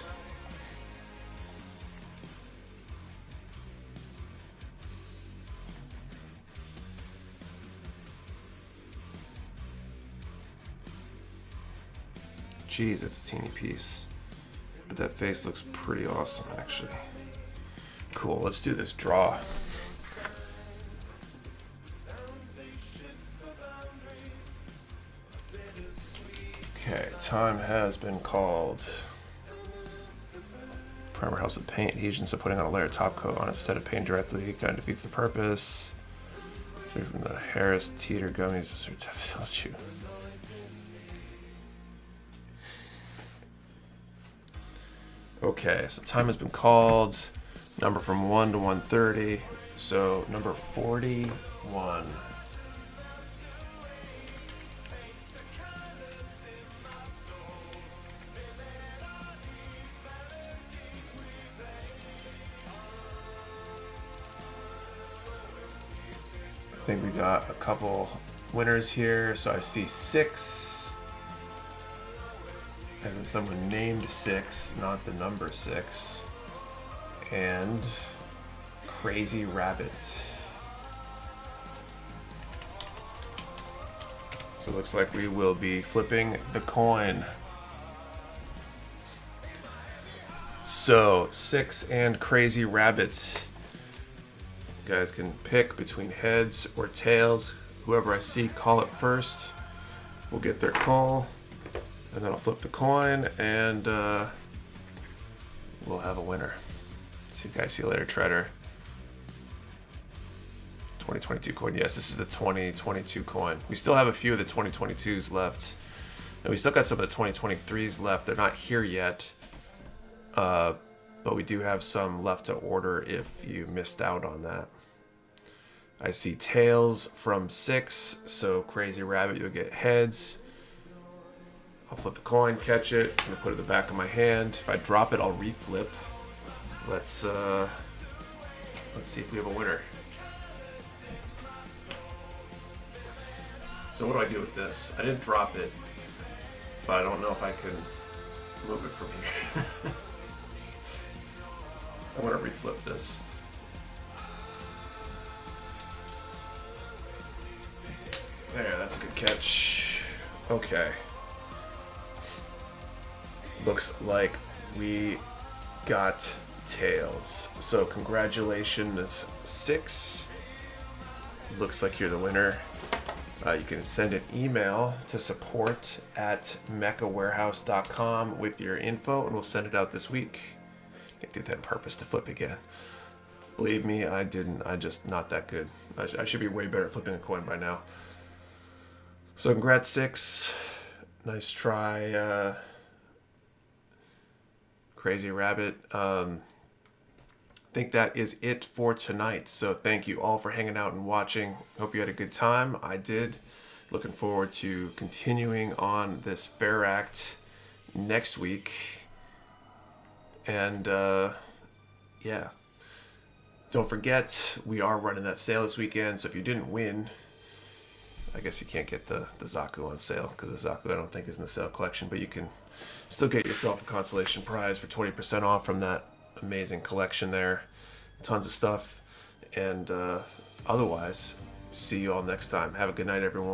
Jeez, it's a teeny piece. But that face looks pretty awesome, actually. Cool, let's do this draw. Okay, time has been called. Primer helps with paint adhesion, so putting on a layer of top coat on instead of paint directly kind of defeats the purpose. So from the Harris Teeter gummies, a certificate chew. Okay, so time has been called. Number from 1 to 130. So number 41. I think we got a couple winners here. So I see 6. As in someone named 6, not the number 6. And Crazy Rabbit. So it looks like we will be flipping the coin. So 6 and Crazy Rabbit. You guys can pick between heads or tails. Whoever I see call it first will get their call. And then I'll flip the coin and we'll have a winner. See you guys, see you later, Treader. 2022 coin. Yes, this is the 2022 coin. We still have a few of the 2022s left. And we still got some of the 2023s left. They're not here yet. But we do have some left to order if you missed out on that. I see tails from 6. So Crazy Rabbit, you'll get heads. I'll flip the coin, catch it. I'm gonna put it in the back of my hand. If I drop it, I'll reflip. Let's see if we have a winner. So what do I do with this? I didn't drop it, but I don't know if I can move it from here. I want to reflip this. There, that's a good catch. Okay. Looks like we got tails. So congratulations, 6. Looks like you're the winner. You can send an email to support@mechawarehouse.com with your info, and we'll send it out this week. I did that on purpose to flip again. Believe me, I didn't. I'm just not that good. I should be way better at flipping a coin by now. So congrats, 6. Nice try, Crazy Rabbit. I think that is it for tonight. So thank you all for hanging out and watching. Hope you had a good time. I did. Looking forward to continuing on this Fair Act next week. And yeah. Don't forget, we are running that sale this weekend. So if you didn't win, I guess you can't get the Zaku on sale, because the Zaku I don't think is in the sale collection, but you can still get yourself a consolation prize for 20% off from that amazing collection there. Tons of stuff. And otherwise, see you all next time. Have a good night, everyone.